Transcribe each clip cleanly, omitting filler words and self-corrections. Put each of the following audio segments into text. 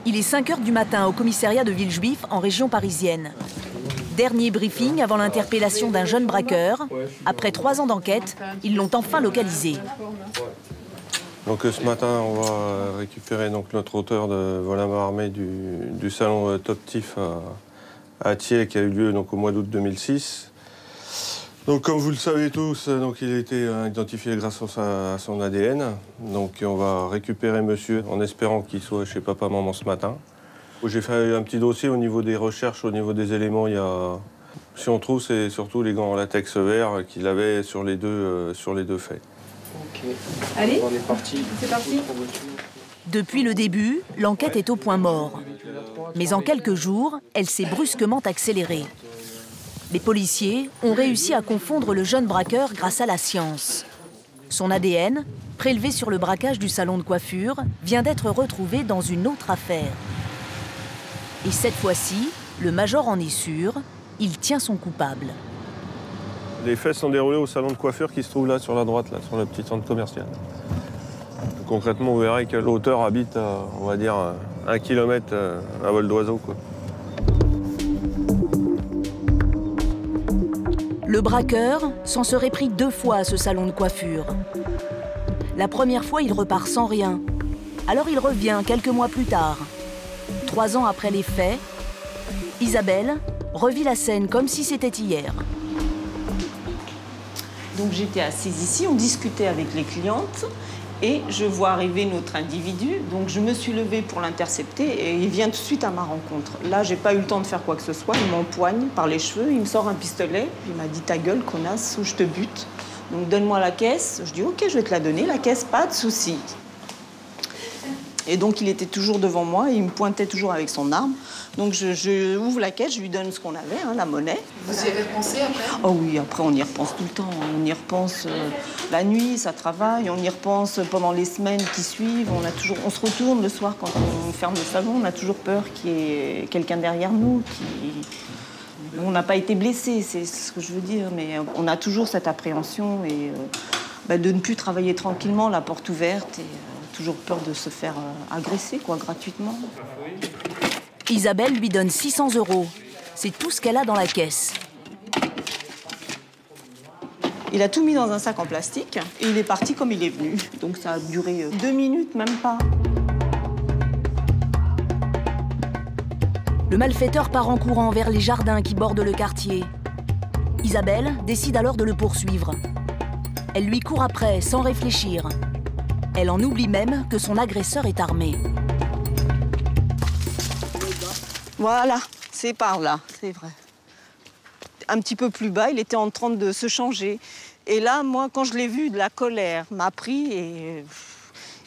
Il est 5 h du matin au commissariat de Villejuif, en région parisienne. Dernier briefing avant l'interpellation d'un jeune braqueur. Après 3 ans d'enquête, ils l'ont enfin localisé. Donc ce matin, on va récupérer donc, notre auteur de vol à main armée du salon Top Tif à Thiers, qui a eu lieu donc, au mois d'août 2006. Donc, comme vous le savez tous, donc, il a été identifié grâce à son ADN. Donc on va récupérer monsieur en espérant qu'il soit chez papa-maman ce matin. J'ai fait un petit dossier au niveau des recherches, au niveau des éléments. Si on trouve, c'est surtout les gants en latex vert qu'il avait sur les deux faits. Ok. Allez, on est parti. C'est parti. Depuis le début, l'enquête est au point mort. Mais en quelques jours, elle s'est brusquement accélérée. Les policiers ont réussi à confondre le jeune braqueur grâce à la science. Son ADN, prélevé sur le braquage du salon de coiffure, vient d'être retrouvé dans une autre affaire. Et cette fois-ci, le major en est sûr, il tient son coupable. Les faits sont déroulés au salon de coiffure qui se trouve là, sur la droite, là, sur le petit centre commercial. Concrètement, vous verrez que l'auteur habite, on va dire, 1 kilomètre à vol d'oiseau, quoi. Le braqueur s'en serait pris 2 fois à ce salon de coiffure. La première fois, il repart sans rien. Alors il revient quelques mois plus tard. 3 ans après les faits, Isabelle revit la scène comme si c'était hier. Donc j'étais assise ici, on discutait avec les clientes et je vois arriver notre individu. Donc je me suis levée pour l'intercepter et il vient tout de suite à ma rencontre. Là, j'ai pas eu le temps de faire quoi que ce soit. Il m'empoigne par les cheveux, il me sort un pistolet. Il m'a dit ta gueule, connasse, ou je te bute. Donc donne-moi la caisse. Je dis ok, je vais te la donner, la caisse, pas de souci. Et donc il était toujours devant moi et il me pointait toujours avec son arme. Donc je ouvre la caisse, je lui donne ce qu'on avait, hein, la monnaie. Vous y avez repensé après? Oh oui, après on y repense tout le temps. On y repense la nuit, ça travaille. On y repense pendant les semaines qui suivent. On se retourne le soir quand on ferme le salon. On a toujours peur qu'il y ait quelqu'un derrière nous. On n'a pas été blessé, c'est ce que je veux dire. Mais on a toujours cette appréhension et de ne plus travailler tranquillement, la porte ouverte. Et, toujours peur de se faire agresser, quoi, gratuitement. Isabelle lui donne 600 €. C'est tout ce qu'elle a dans la caisse. Il a tout mis dans un sac en plastique et il est parti comme il est venu. Donc ça a duré 2 minutes, même pas. Le malfaiteur part en courant vers les jardins qui bordent le quartier. Isabelle décide alors de le poursuivre. Elle lui court après, sans réfléchir. Elle en oublie même que son agresseur est armé. Voilà, c'est par là, c'est vrai. Un petit peu plus bas, il était en train de se changer. Et là, moi, quand je l'ai vu, de la colère m'a pris et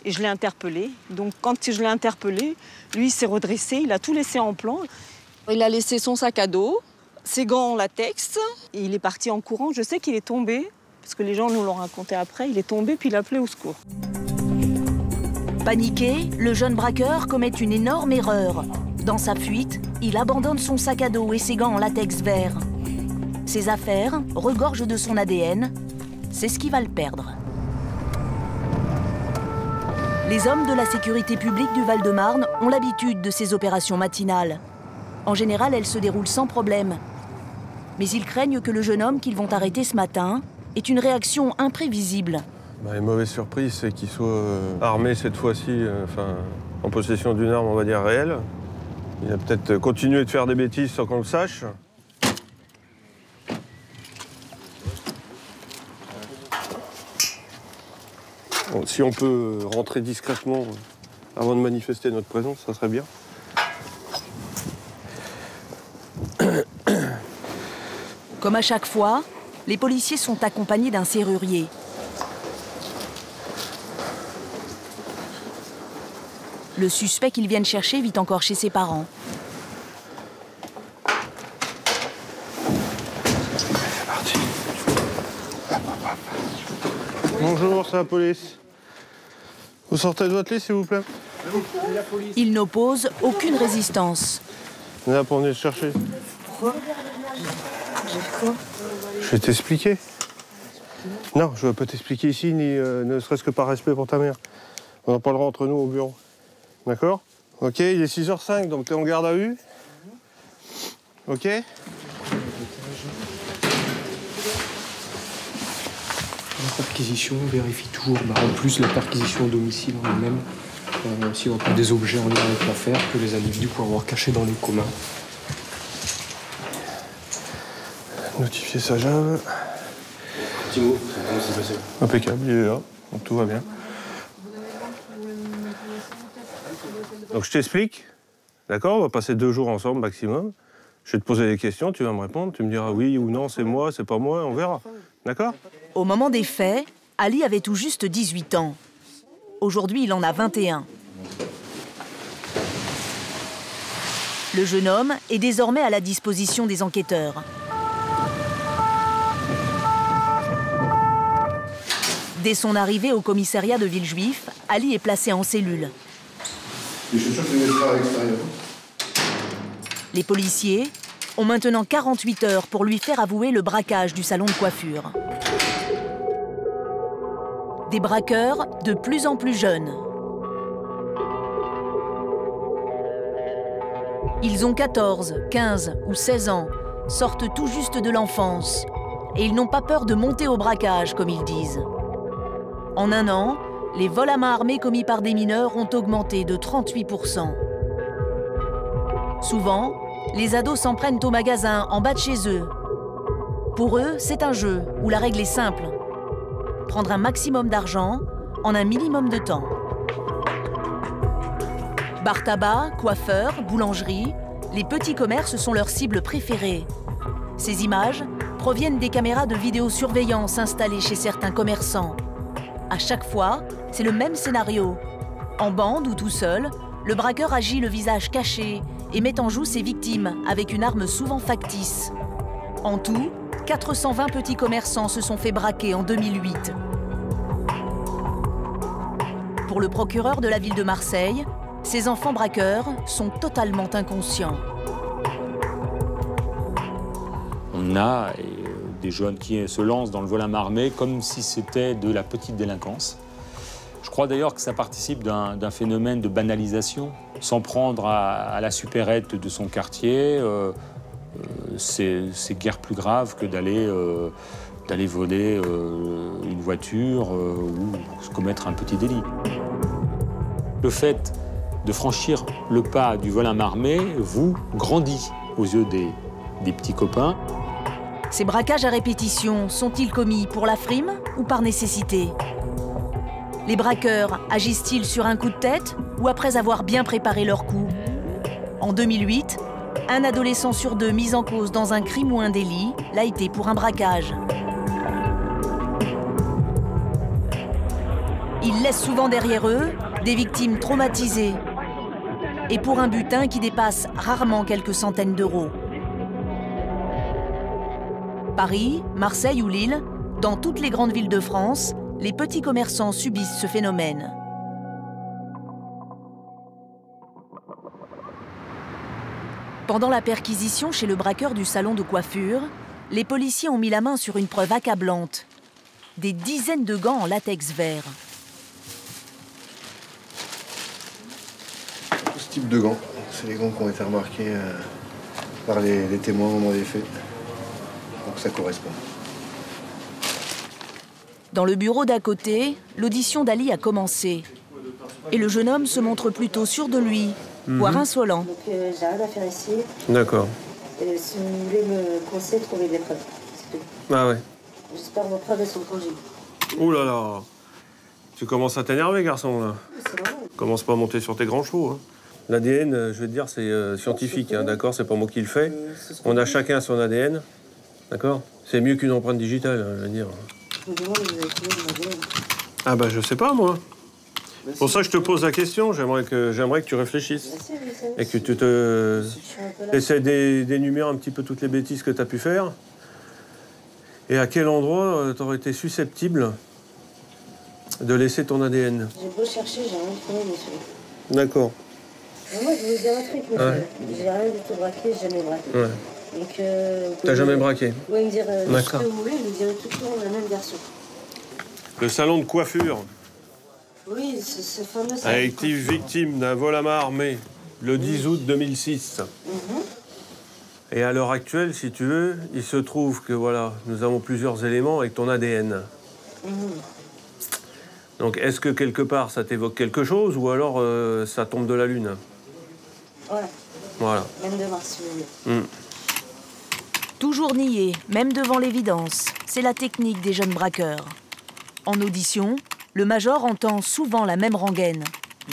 je l'ai interpellé. Donc, quand je l'ai interpellé, lui, il s'est redressé, il a tout laissé en plan. Il a laissé son sac à dos, ses gants en latex, et il est parti en courant. Je sais qu'il est tombé, parce que les gens nous l'ont raconté après, il est tombé puis il a appelé au secours. Paniqué, le jeune braqueur commet une énorme erreur. Dans sa fuite, il abandonne son sac à dos et ses gants en latex vert. Ses affaires regorgent de son ADN. C'est ce qui va le perdre. Les hommes de la sécurité publique du Val-de-Marne ont l'habitude de ces opérations matinales. En général, elles se déroulent sans problème. Mais ils craignent que le jeune homme qu'ils vont arrêter ce matin ait une réaction imprévisible. Une mauvaise surprise, c'est qu'il soit armé cette fois-ci, en possession d'une arme, on va dire, réelle. Il a peut-être continué de faire des bêtises sans qu'on le sache. Bon, si on peut rentrer discrètement avant de manifester notre présence, ça serait bien. Comme à chaque fois, les policiers sont accompagnés d'un serrurier. Le suspect qu'ils viennent chercher vit encore chez ses parents. C'est parti. Bonjour, c'est la police. Vous sortez de votre lit, s'il vous plaît. Il n'oppose aucune résistance. On est là pour venir te chercher. Pourquoi? Je vais t'expliquer. Non, je ne vais pas t'expliquer ici, ni ne serait-ce que par respect pour ta mère. On en parlera entre nous au bureau. D'accord? Ok, il est 6h05, donc tu es en garde à vue. Ok. La perquisition, on vérifie toujours, en plus la perquisition au domicile en elle-même, s'il n'y a pas des objets en lien avec l'affaire que les individus pourraient avoir cachés dans les communs. Notifier sa jave. Petit mot, comment ça s'est passé? Impeccable, il est là, donc tout va bien. Donc je t'explique, d'accord? On va passer 2 jours ensemble maximum. Je vais te poser des questions, tu vas me répondre, tu me diras oui ou non, c'est moi, c'est pas moi, on verra. D'accord? Au moment des faits, Ali avait tout juste 18 ans. Aujourd'hui, il en a 21. Le jeune homme est désormais à la disposition des enquêteurs. Dès son arrivée au commissariat de Villejuif, Ali est placé en cellule. Les chaussures, tu les mettras à l'extérieur. Les policiers ont maintenant 48 heures pour lui faire avouer le braquage du salon de coiffure. Des braqueurs de plus en plus jeunes. Ils ont 14, 15 ou 16 ans, sortent tout juste de l'enfance. Et ils n'ont pas peur de monter au braquage, comme ils disent. En 1 an, les vols à main armée commis par des mineurs ont augmenté de 38%. Souvent, les ados s'en prennent au magasin, en bas de chez eux. Pour eux, c'est un jeu où la règle est simple. Prendre un maximum d'argent en un minimum de temps. Bar tabac, coiffeurs, boulangerie, les petits commerces sont leurs cibles préférées. Ces images proviennent des caméras de vidéosurveillance installées chez certains commerçants. À chaque fois, c'est le même scénario. En bande ou tout seul, le braqueur agit le visage caché et met en joue ses victimes avec une arme souvent factice. En tout, 420 petits commerçants se sont fait braquer en 2008. Pour le procureur de la ville de Marseille, ces enfants braqueurs sont totalement inconscients. On a des jeunes qui se lancent dans le vol à main armée comme si c'était de la petite délinquance. Je crois d'ailleurs que ça participe d'un phénomène de banalisation. S'en prendre à la supérette de son quartier, c'est guère plus grave que d'aller voler une voiture ou commettre un petit délit. Le fait de franchir le pas du vol à main armée vous grandit aux yeux des petits copains. Ces braquages à répétition sont-ils commis pour la frime ou par nécessité? Les braqueurs agissent-ils sur un coup de tête ou après avoir bien préparé leur coup? En 2008, un adolescent sur 2 mis en cause dans un crime ou un délit l'a été pour un braquage. Ils laissent souvent derrière eux des victimes traumatisées et pour un butin qui dépasse rarement quelques centaines d'euros. Paris, Marseille ou Lille, dans toutes les grandes villes de France, les petits commerçants subissent ce phénomène. Pendant la perquisition chez le braqueur du salon de coiffure, les policiers ont mis la main sur une preuve accablante. Des dizaines de gants en latex vert. Ce type de gants, c'est les gants qui ont été remarqués par les témoins au moment des faits. Donc ça correspond. Dans le bureau d'à côté, l'audition d'Ali a commencé. Et le jeune homme se montre plutôt sûr de lui, voire insolent. Donc j'ai rien à faire ici. D'accord. Si vous voulez me conseiller, trouvez des preuves. C'est tout. Ah ouais. J'espère que vos preuves elles sont tangibles. Ouh là là. Tu commences à t'énerver, garçon, là. C'est normal. Commence pas à monter sur tes grands chevaux. Hein. L'ADN, je vais te dire, c'est scientifique, hein, d'accord? C'est pas moi qui le fais. On a chacun son ADN, d'accord? C'est mieux qu'une empreinte digitale, hein, je veux dire. Je me demande, vous avez trouvé mon ADN. Ah bah je sais pas, moi. C'est pour ça que je te pose la question. J'aimerais que tu réfléchisses. Et que tu essaies d'énumérer un petit peu toutes les bêtises que tu as pu faire. Et à quel endroit tu aurais été susceptible de laisser ton ADN? J'ai beau chercher, j'ai rien trouvé, monsieur. D'accord. Mais moi, je vais vous dire un truc, monsieur. Ouais. J'ai rien du tout braqué, j'ai jamais braqué. Ouais. Donc, T'as jamais braqué? Vous pouvez me dire ce D'accord. que vous voulez, je vous dirai tout le temps la même version. Le salon de coiffure Oui, ce fameux... A été victime d'un vol à main armée le 10 août 2006. Et à l'heure actuelle, si tu veux, il se trouve que voilà, nous avons plusieurs éléments avec ton ADN. Donc, est-ce que quelque part ça t'évoque quelque chose ou alors ça tombe de la lune? Ouais. Voilà. Même devant, si vous voulez. Toujours nier, même devant l'évidence. C'est la technique des jeunes braqueurs. En audition, le major entend souvent la même rengaine.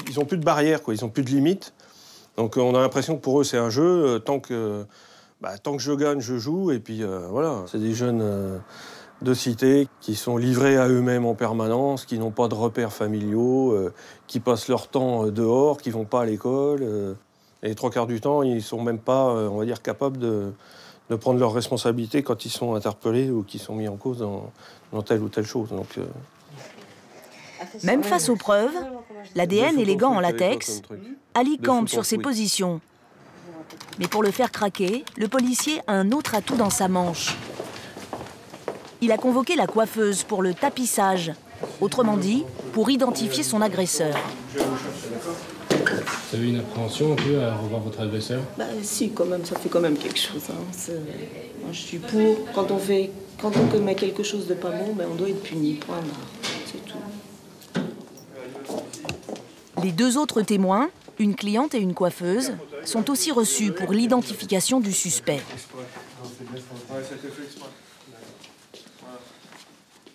Ils n'ont plus de barrières, quoi. Ils n'ont plus de limites. Donc, on a l'impression que pour eux, c'est un jeu. Tant que je gagne, je joue. Et puis, voilà. C'est des jeunes de cité qui sont livrés à eux-mêmes en permanence, qui n'ont pas de repères familiaux, qui passent leur temps dehors, qui ne vont pas à l'école. Et les 3/4 du temps, ils ne sont même pas, on va dire, capables de prendre leurs responsabilités quand ils sont interpellés ou qu'ils sont mis en cause dans telle ou telle chose. Donc, Même face aux preuves, l'ADN et les gants en latex, Ali campe sur ses positions. Mais pour le faire craquer, le policier a un autre atout dans sa manche. Il a convoqué la coiffeuse pour le tapissage, autrement dit, pour identifier son agresseur. Vous avez une appréhension un peu à revoir votre agresseur? Si, quand même, ça fait quand même quelque chose. Moi, je suis pour. Quand on commet quelque chose de pas bon, on doit être puni. Point barre. C'est tout. Les deux autres témoins, une cliente et une coiffeuse, sont aussi reçus pour l'identification du suspect.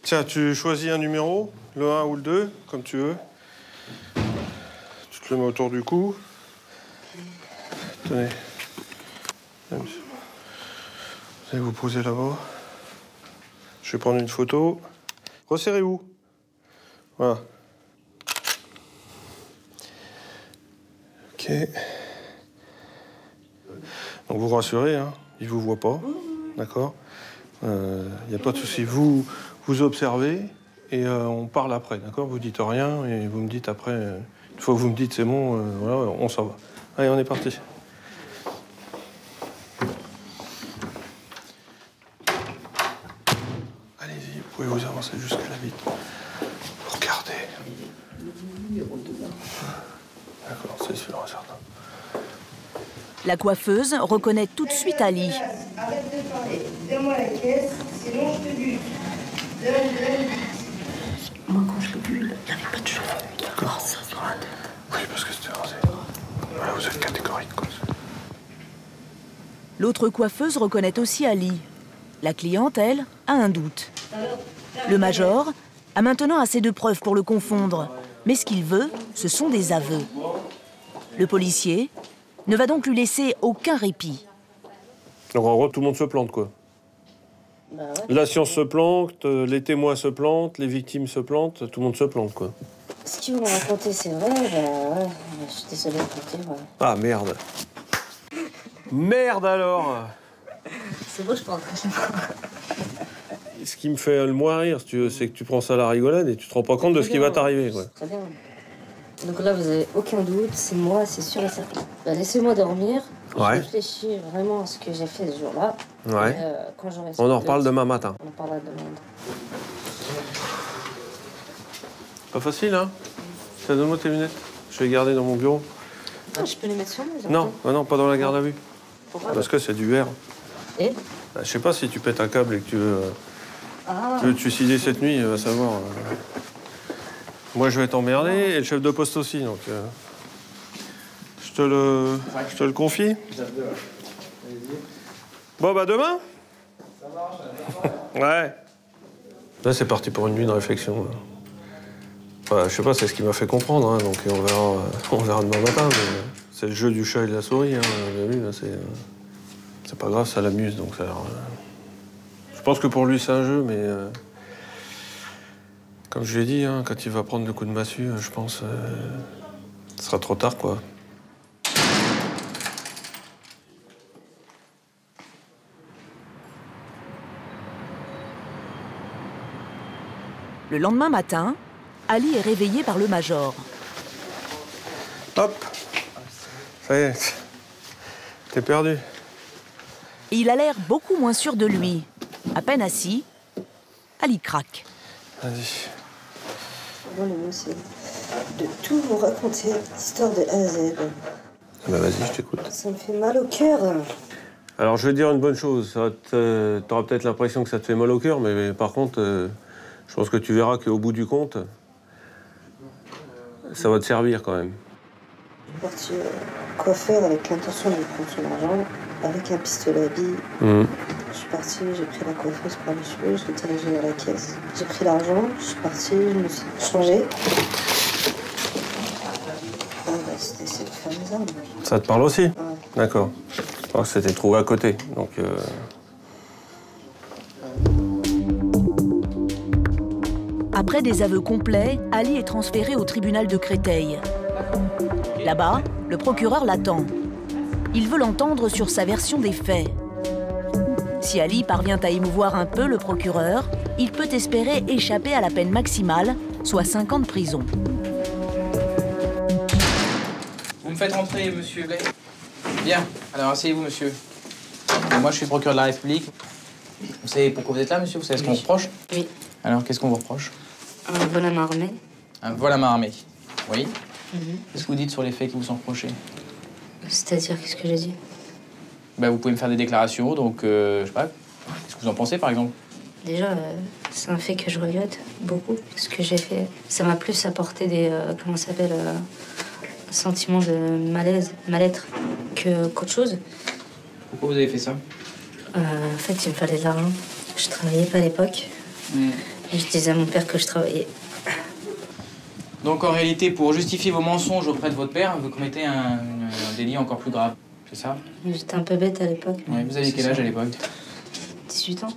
Tiens, tu choisis un numéro, le 1 ou le 2, comme tu veux. Tu te le mets autour du cou. Tenez. Vous allez vous poser là-bas. Je vais prendre une photo. Resserrez-vous. Voilà. Ok. Donc vous rassurez, hein, il ne vous voit pas. D'accord? Il n'y a pas de souci. Vous observez et on parle après, d'accord? Vous dites rien et vous me dites après. Une fois que vous me dites c'est bon, voilà, on s'en va. Allez, on est parti. Allez-y, vous pouvez vous avancer jusqu'à la vitre. Regardez. D'accord, c'est sûr et certain. La coiffeuse reconnaît tout de suite Ali. Arrête de parler. Donne-moi la caisse, sinon je te bute. Moi, quand je l'ai vu, il n'y avait pas de cheveux. D'accord. Oui, parce que c'était rasé. Voilà, vous êtes catégorique, quoi. L'autre coiffeuse reconnaît aussi Ali. La cliente, elle, a un doute. Le major a maintenant assez de preuves pour le confondre. Mais ce qu'il veut, ce sont des aveux. Le policier ne va donc lui laisser aucun répit. Donc en gros, tout le monde se plante, quoi. La science se plante, les témoins se plantent, les victimes se plantent, tout le monde se plante, quoi. Ce que vous me racontez, c'est vrai, ouais, je suis désolée de vous dire, ouais. Ah, merde. Merde, alors. C'est beau, je pense. Ce qui me fait le moins rire, si tu veux, c'est que tu prends ça à la rigolade et tu te rends pas compte de ce qui va t'arriver, quoi. Très bien. Donc là, vous avez aucun doute, c'est moi, c'est sûr et certain. Laissez-moi dormir. Ouais. Je réfléchis vraiment à ce que j'ai fait ce jour-là. Ouais. Et, quand j'aurai On en reparle demain matin. On en parlera demain. Pas facile, hein? Ça, donne-moi tes lunettes. Je vais les garder dans mon bureau. Ah, je peux les mettre sur moi? Non, non, pas dans la garde à vue. Pourquoi? Parce que c'est du verre. Et Je sais pas si tu pètes un câble et que tu veux te suicider cette nuit, va savoir. Moi, je vais t'emmerder et le chef de poste aussi, donc je te le confie. Bon, bah demain. Ouais. Là, c'est parti pour une nuit de réflexion. Je sais pas, c'est ce qui m'a fait comprendre, hein, donc on verra demain matin. Mais c'est le jeu du chat et de la souris. Hein, lui, là, c'est pas grave, ça l'amuse, donc ça a l'air. Je pense que pour lui, c'est un jeu, mais comme je l'ai dit, hein, quand il va prendre le coup de massue, je pense ce sera trop tard, quoi. Le lendemain matin, Ali est réveillé par le major. Hop! Ça y est, t'es perdu. Et il a l'air beaucoup moins sûr de lui. À peine assis, Ali craque. Vas-y. bon, le monsieur. de tout vous raconter, l'histoire de A à Z. Bah vas-y, je t'écoute. Ça me fait mal au cœur. Alors je vais te dire une bonne chose, t'auras peut-être l'impression que ça te fait mal au cœur, mais par contre, je pense que tu verras qu'au bout du compte, ça va te servir quand même. Je suis partie coiffeur avec l'intention de prendre son argent, avec un pistolet à billes. Je suis partie, j'ai pris la coiffeuse par-dessus, je l'ai dirigée à la caisse. J'ai pris l'argent, je suis partie, je me suis changée. Ah bah, c'était cette fameuse arme. Ça te parle aussi? Ouais. D'accord. Alors c'était trouvé à côté, donc... Après des aveux complets, Ali est transféré au tribunal de Créteil. Là-bas, le procureur l'attend. Il veut l'entendre sur sa version des faits. Si Ali parvient à émouvoir un peu le procureur, il peut espérer échapper à la peine maximale, soit 5 ans de prison. Vous me faites rentrer, monsieur Blais. Bien. Alors, asseyez-vous, monsieur. Moi, je suis procureur de la République. Vous savez pourquoi vous êtes là, monsieur? Vous savez ce qu'on vous reproche? Oui. Alors, qu'est-ce qu'on vous reproche? Un vol à main armée. Un vol à main armée. Oui. Qu'est-ce que vous dites sur les faits qui vous sont reprochés? C'est-à-dire, qu'est-ce que j'ai dit? Ben, vous pouvez me faire des déclarations, donc, je sais pas. Qu'est-ce que vous en pensez, par exemple? Déjà, c'est un fait que je regrette beaucoup. Ce que j'ai fait, ça m'a plus apporté des... comment ça s'appelle un sentiment de malaise, mal-être, qu'autre chose. Pourquoi vous avez fait ça? En fait, il me fallait de l'argent. Je travaillais pas à l'époque. Et je disais à mon père que je travaillais. Donc, en réalité, pour justifier vos mensonges auprès de votre père, vous commettez un délit encore plus grave. C'est ça? J'étais un peu bête à l'époque. Oui, vous aviez quel âge à l'époque? 18 ans.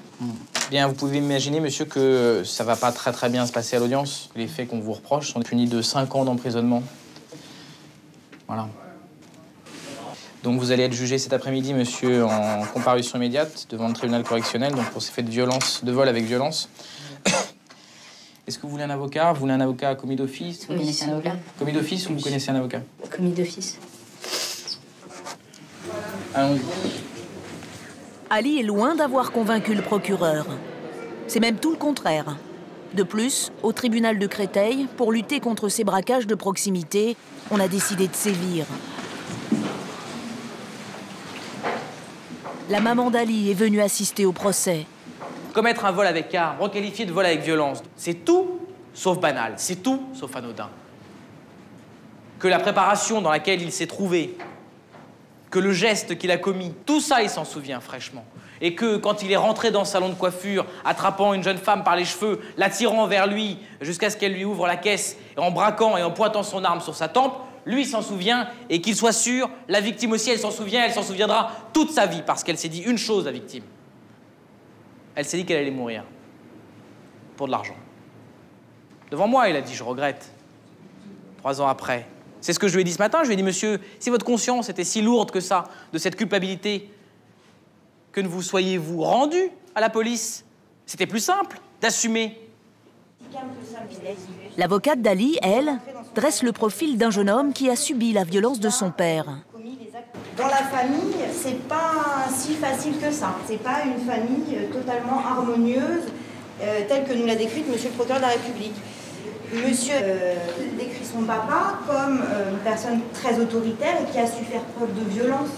Bien, vous pouvez imaginer, monsieur, que ça va pas très bien se passer à l'audience. Les faits qu'on vous reproche sont punis de 5 ans d'emprisonnement. Voilà. Donc vous allez être jugé cet après-midi, monsieur, en comparution immédiate devant le tribunal correctionnel, donc pour ces faits de violence, de vol avec violence. Est-ce que vous voulez un avocat? Vous voulez un avocat commis d'office? Vous connaissez un avocat? Commis d'office ou vous connaissez un avocat? Commis d'office. Allons-y. Ali est loin d'avoir convaincu le procureur. C'est même tout le contraire. De plus, au tribunal de Créteil, pour lutter contre ces braquages de proximité, on a décidé de sévir. La maman d'Ali est venue assister au procès. Commettre un vol avec arme, requalifié de vol avec violence, c'est tout sauf banal, c'est tout sauf anodin. Que la préparation dans laquelle il s'est trouvé, que le geste qu'il a commis, tout ça, il s'en souvient fraîchement. Et que quand il est rentré dans le salon de coiffure, attrapant une jeune femme par les cheveux, l'attirant vers lui jusqu'à ce qu'elle lui ouvre la caisse, et en braquant et en pointant son arme sur sa tempe, lui s'en souvient, et qu'il soit sûr, la victime aussi, elle s'en souviendra toute sa vie, parce qu'elle s'est dit une chose, la victime. Elle s'est dit qu'elle allait mourir. Pour de l'argent. Devant moi, il a dit, je regrette. 3 ans après. C'est ce que je lui ai dit ce matin. Je lui ai dit, monsieur, si votre conscience était si lourde que ça, de cette culpabilité, que ne vous soyez-vous rendu à la police, c'était plus simple d'assumer. L'avocate d'Ali, elle, dresse le profil d'un jeune homme qui a subi la violence de son père. Dans la famille, c'est pas si facile que ça. C'est pas une famille totalement harmonieuse, telle que nous l'a décrite monsieur le procureur de la République. Monsieur décrit son papa comme une personne très autoritaire et qui a su faire preuve de violence.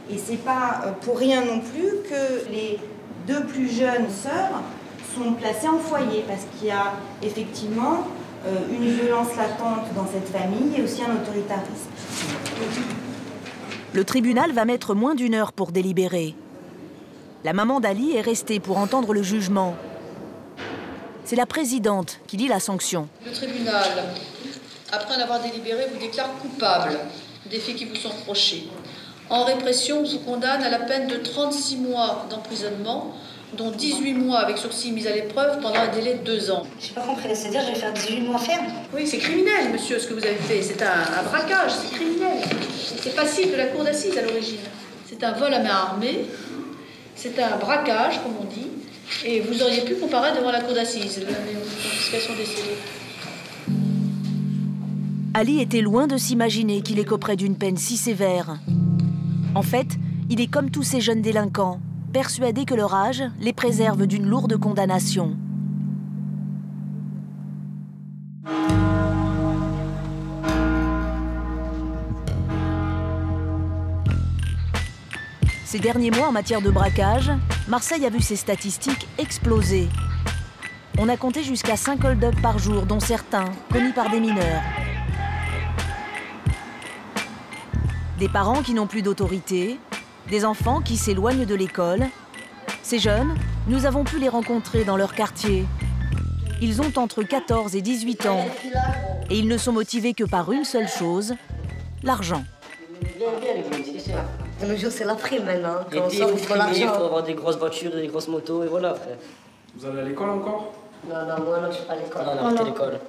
Et c'est pas pour rien non plus que les 2 plus jeunes sœurs sont placées en foyer, parce qu'il y a effectivement une violence latente dans cette famille et aussi un autoritarisme. Le tribunal va mettre moins d'1 heure pour délibérer. La maman d'Ali est restée pour entendre le jugement. C'est la présidente qui lit la sanction. Le tribunal, après en avoir délibéré, vous déclare coupable des faits qui vous sont reprochés. En répression, vous condamne à la peine de 36 mois d'emprisonnement, dont 18 mois avec sursis mis à l'épreuve pendant un délai de 2 ans. J'ai pas compris, c'est-à-dire je vais faire 18 mois ferme? Oui, c'est criminel, monsieur, ce que vous avez fait. C'est un braquage, c'est criminel. C'est passible de la cour d'assises à l'origine. C'est un vol à main armée, c'est un braquage, comme on dit, et vous auriez pu comparaître devant la cour d'assises, la confiscation des scellés. Ali était loin de s'imaginer qu'il écoperait d'une peine si sévère. En fait, il est comme tous ces jeunes délinquants, persuadés que leur âge les préserve d'une lourde condamnation. Ces derniers mois, en matière de braquage, Marseille a vu ses statistiques exploser. On a compté jusqu'à 5 hold-up par jour, dont certains commis par des mineurs. Des parents qui n'ont plus d'autorité, des enfants qui s'éloignent de l'école. Ces jeunes, nous avons pu les rencontrer dans leur quartier. Ils ont entre 14 et 18 ans et ils ne sont motivés que par une seule chose, l'argent. De nos jours, c'est la prime maintenant. Et puis, il faut avoir des grosses voitures, des grosses motos, et voilà. Vous allez à l'école encore? Non, moi, non, je suis pas à l'école. Non, on a arrêté l'école.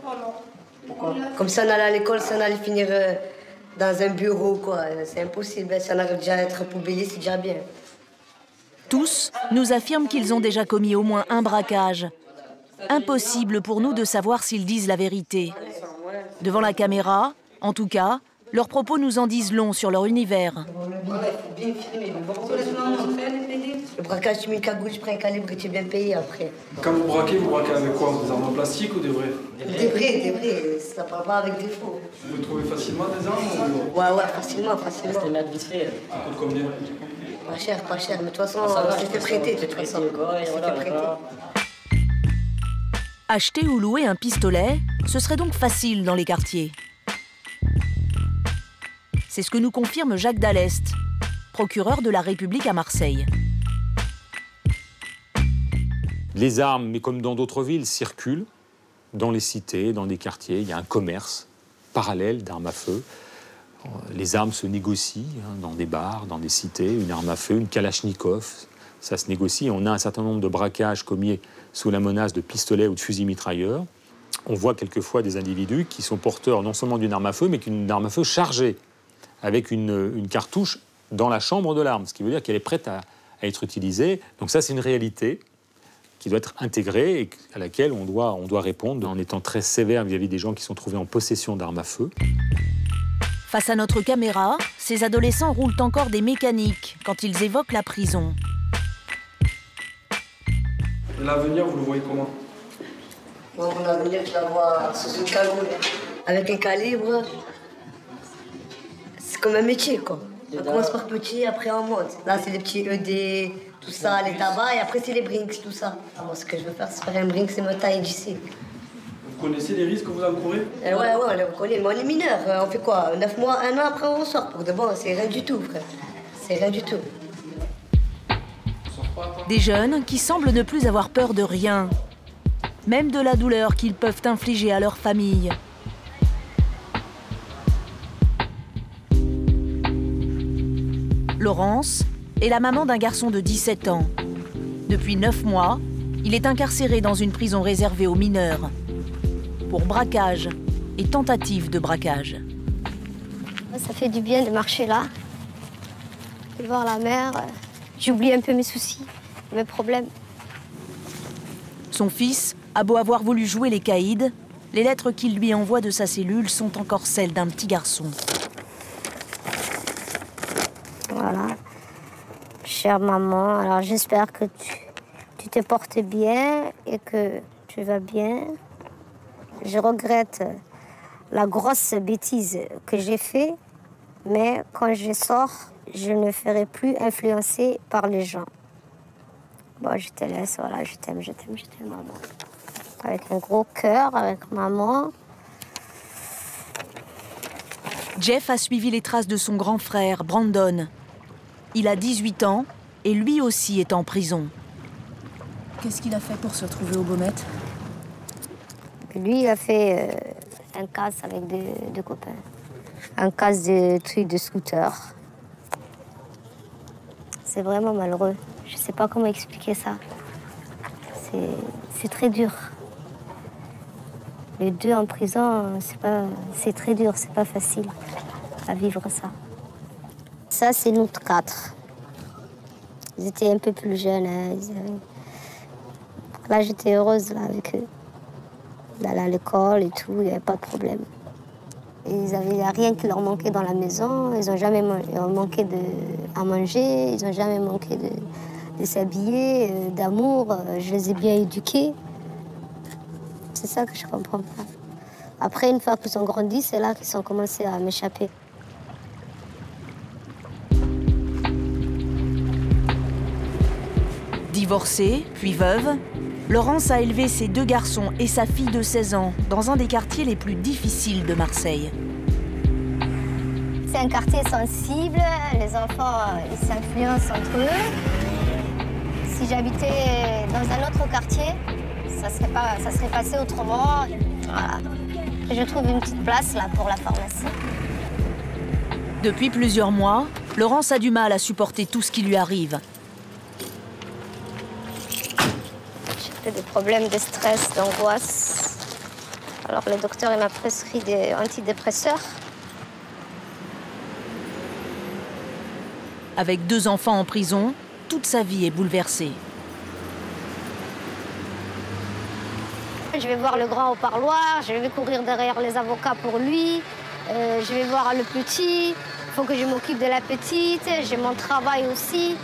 Pourquoi? Comme si on allait à l'école, si on allait finir dans un bureau, quoi. C'est impossible. Si on arrive déjà à être poubellier, c'est déjà bien. Tous nous affirment qu'ils ont déjà commis au moins un braquage. Impossible pour nous de savoir s'ils disent la vérité. Devant la caméra, en tout cas, leurs propos nous en disent long sur leur univers. Le braquage, tu mets une cagoule, je prends un calibre et tu es bien payé après. Quand vous braquez avec quoi? Des armes en plastique ou des vrais? Des vrais, ça part pas avec des faux. Vous trouvez facilement des armes ou... Ouais, facilement. C'était mettre vite fait. Ça coûte combien? Pas cher, mais de toute façon, c'était prêté, de toute façon. C'était prêté. Acheter ou louer un pistolet, ce serait donc facile dans les quartiers. C'est ce que nous confirme Jacques Dallest, procureur de la République à Marseille. Les armes, mais comme dans d'autres villes, circulent dans les cités, dans des quartiers. Il y a un commerce parallèle d'armes à feu. Les armes se négocient dans des bars, dans des cités. Une arme à feu, une kalachnikov, ça se négocie. On a un certain nombre de braquages commis sous la menace de pistolets ou de fusils mitrailleurs. On voit quelquefois des individus qui sont porteurs non seulement d'une arme à feu, mais d'une arme à feu chargée, avec une cartouche dans la chambre de l'arme, ce qui veut dire qu'elle est prête à être utilisée. Donc ça, c'est une réalité qui doit être intégrée et à laquelle on doit répondre en étant très sévère vis-à-vis des gens qui sont trouvés en possession d'armes à feu. Face à notre caméra, ces adolescents roulent encore des mécaniques quand ils évoquent la prison. L'avenir, vous le voyez comment? Moi, mon avenir, je la vois sous une cagoule. Avec un calibre, c'est comme un métier, quoi. On commence par petit, après on monte. Là, c'est les petits ED, tout ça, les tabacs, et après, c'est les brinks, tout ça. Moi, ce que je veux faire, c'est faire un brink, c'est me tailler d'ici. Vous connaissez les risques que vous encourez? Ouais, on les reconnaît. Mais on est mineurs. On fait quoi? 9 mois, 1 an, après, on sort. Pour de bon, c'est rien du tout, frère. C'est rien du tout. Des jeunes qui semblent ne plus avoir peur de rien, même de la douleur qu'ils peuvent infliger à leur famille. Laurence est la maman d'un garçon de 17 ans. Depuis 9 mois, il est incarcéré dans une prison réservée aux mineurs pour braquage et tentative de braquage. Ça fait du bien de marcher là, de voir la mer. J'oublie un peu mes soucis, mes problèmes. Son fils a beau avoir voulu jouer les caïds, les lettres qu'il lui envoie de sa cellule sont encore celles d'un petit garçon. Voilà. Chère maman, alors j'espère que tu te portes bien et que tu vas bien. Je regrette la grosse bêtise que j'ai faite, mais quand je sors, je ne ferai plus influencer par les gens. Bon, je te laisse, voilà, je t'aime, maman. Avec un gros cœur, avec maman. Jeff a suivi les traces de son grand frère, Brandon. Il a 18 ans et lui aussi est en prison. Qu'est-ce qu'il a fait pour se retrouver aux Baumettes? Lui, il a fait un casse avec deux copains. Un casse de trucs de scooter. C'est vraiment malheureux. Je ne sais pas comment expliquer ça. C'est très dur. Les deux en prison, c'est très dur, c'est pas facile à vivre ça. Ça, c'est nous 4. Ils étaient un peu plus jeunes. Hein. Là, j'étais heureuse là, avec eux. D'aller à l'école et tout, il n'y avait pas de problème. Il n'y a rien qui leur manquait dans la maison. Ils n'ont jamais manqué à manger, ils n'ont jamais manqué de s'habiller, d'amour. Je les ai bien éduqués. C'est ça que je ne comprends pas. Après, une fois qu'ils ont grandi, c'est là qu'ils ont commencé à m'échapper. Divorcée, puis veuve, Laurence a élevé ses 2 garçons et sa fille de 16 ans dans un des quartiers les plus difficiles de Marseille. C'est un quartier sensible, les enfants ils s'influencent entre eux. Si j'habitais dans un autre quartier, ça serait passé autrement. Voilà. Je trouve une petite place là pour la pharmacie. Depuis plusieurs mois, Laurence a du mal à supporter tout ce qui lui arrive. J'ai des problèmes de stress, d'angoisse. Alors le docteur il m'a prescrit des antidépresseurs. Avec 2 enfants en prison, toute sa vie est bouleversée. Je vais voir le grand au parloir, je vais courir derrière les avocats pour lui, je vais voir le petit, il faut que je m'occupe de la petite, j'ai mon travail aussi,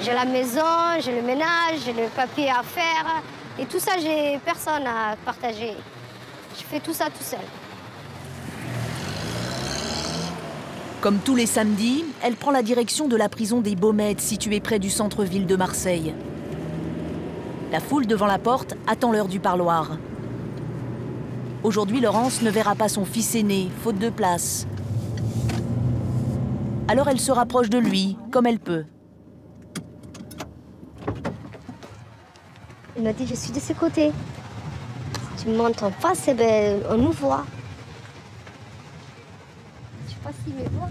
j'ai la maison, j'ai le ménage, j'ai le papier à faire. Et tout ça, j'ai personne à partager. Je fais tout ça tout seul. Comme tous les samedis, elle prend la direction de la prison des Baumettes, située près du centre-ville de Marseille. La foule devant la porte attend l'heure du parloir. Aujourd'hui, Laurence ne verra pas son fils aîné, faute de place. Alors elle se rapproche de lui, comme elle peut. Il m'a dit, je suis de ce côté. Si tu montes en face, eh ben, on nous voit. Je sais pas s'il me voit.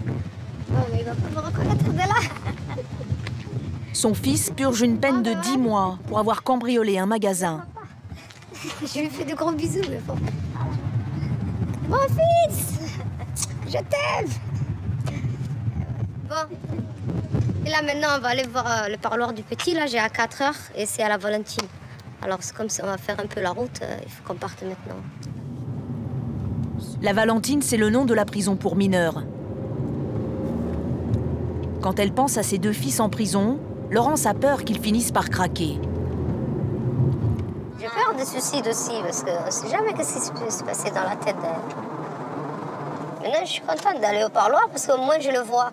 Non, mais il va pas me reconnaître de là. Son fils purge une peine de 10 mois pour avoir cambriolé un magasin. Je lui fais de gros bisous, mais bon. Mon fils, je t'aime. Bon. Et là, maintenant, on va aller voir le parloir du petit. Là, j'ai à 4 h et c'est à la Valentine. Alors, c'est comme si on va faire un peu la route. Il faut qu'on parte maintenant. La Valentine, c'est le nom de la prison pour mineurs. Quand elle pense à ses 2 fils en prison, Laurence a peur qu'ils finissent par craquer. J'ai peur de suicide aussi, parce qu'on ne sait jamais ce qui peut se passer dans la tête d'elle. Maintenant, je suis contente d'aller au parloir, parce qu'au moins, je le vois.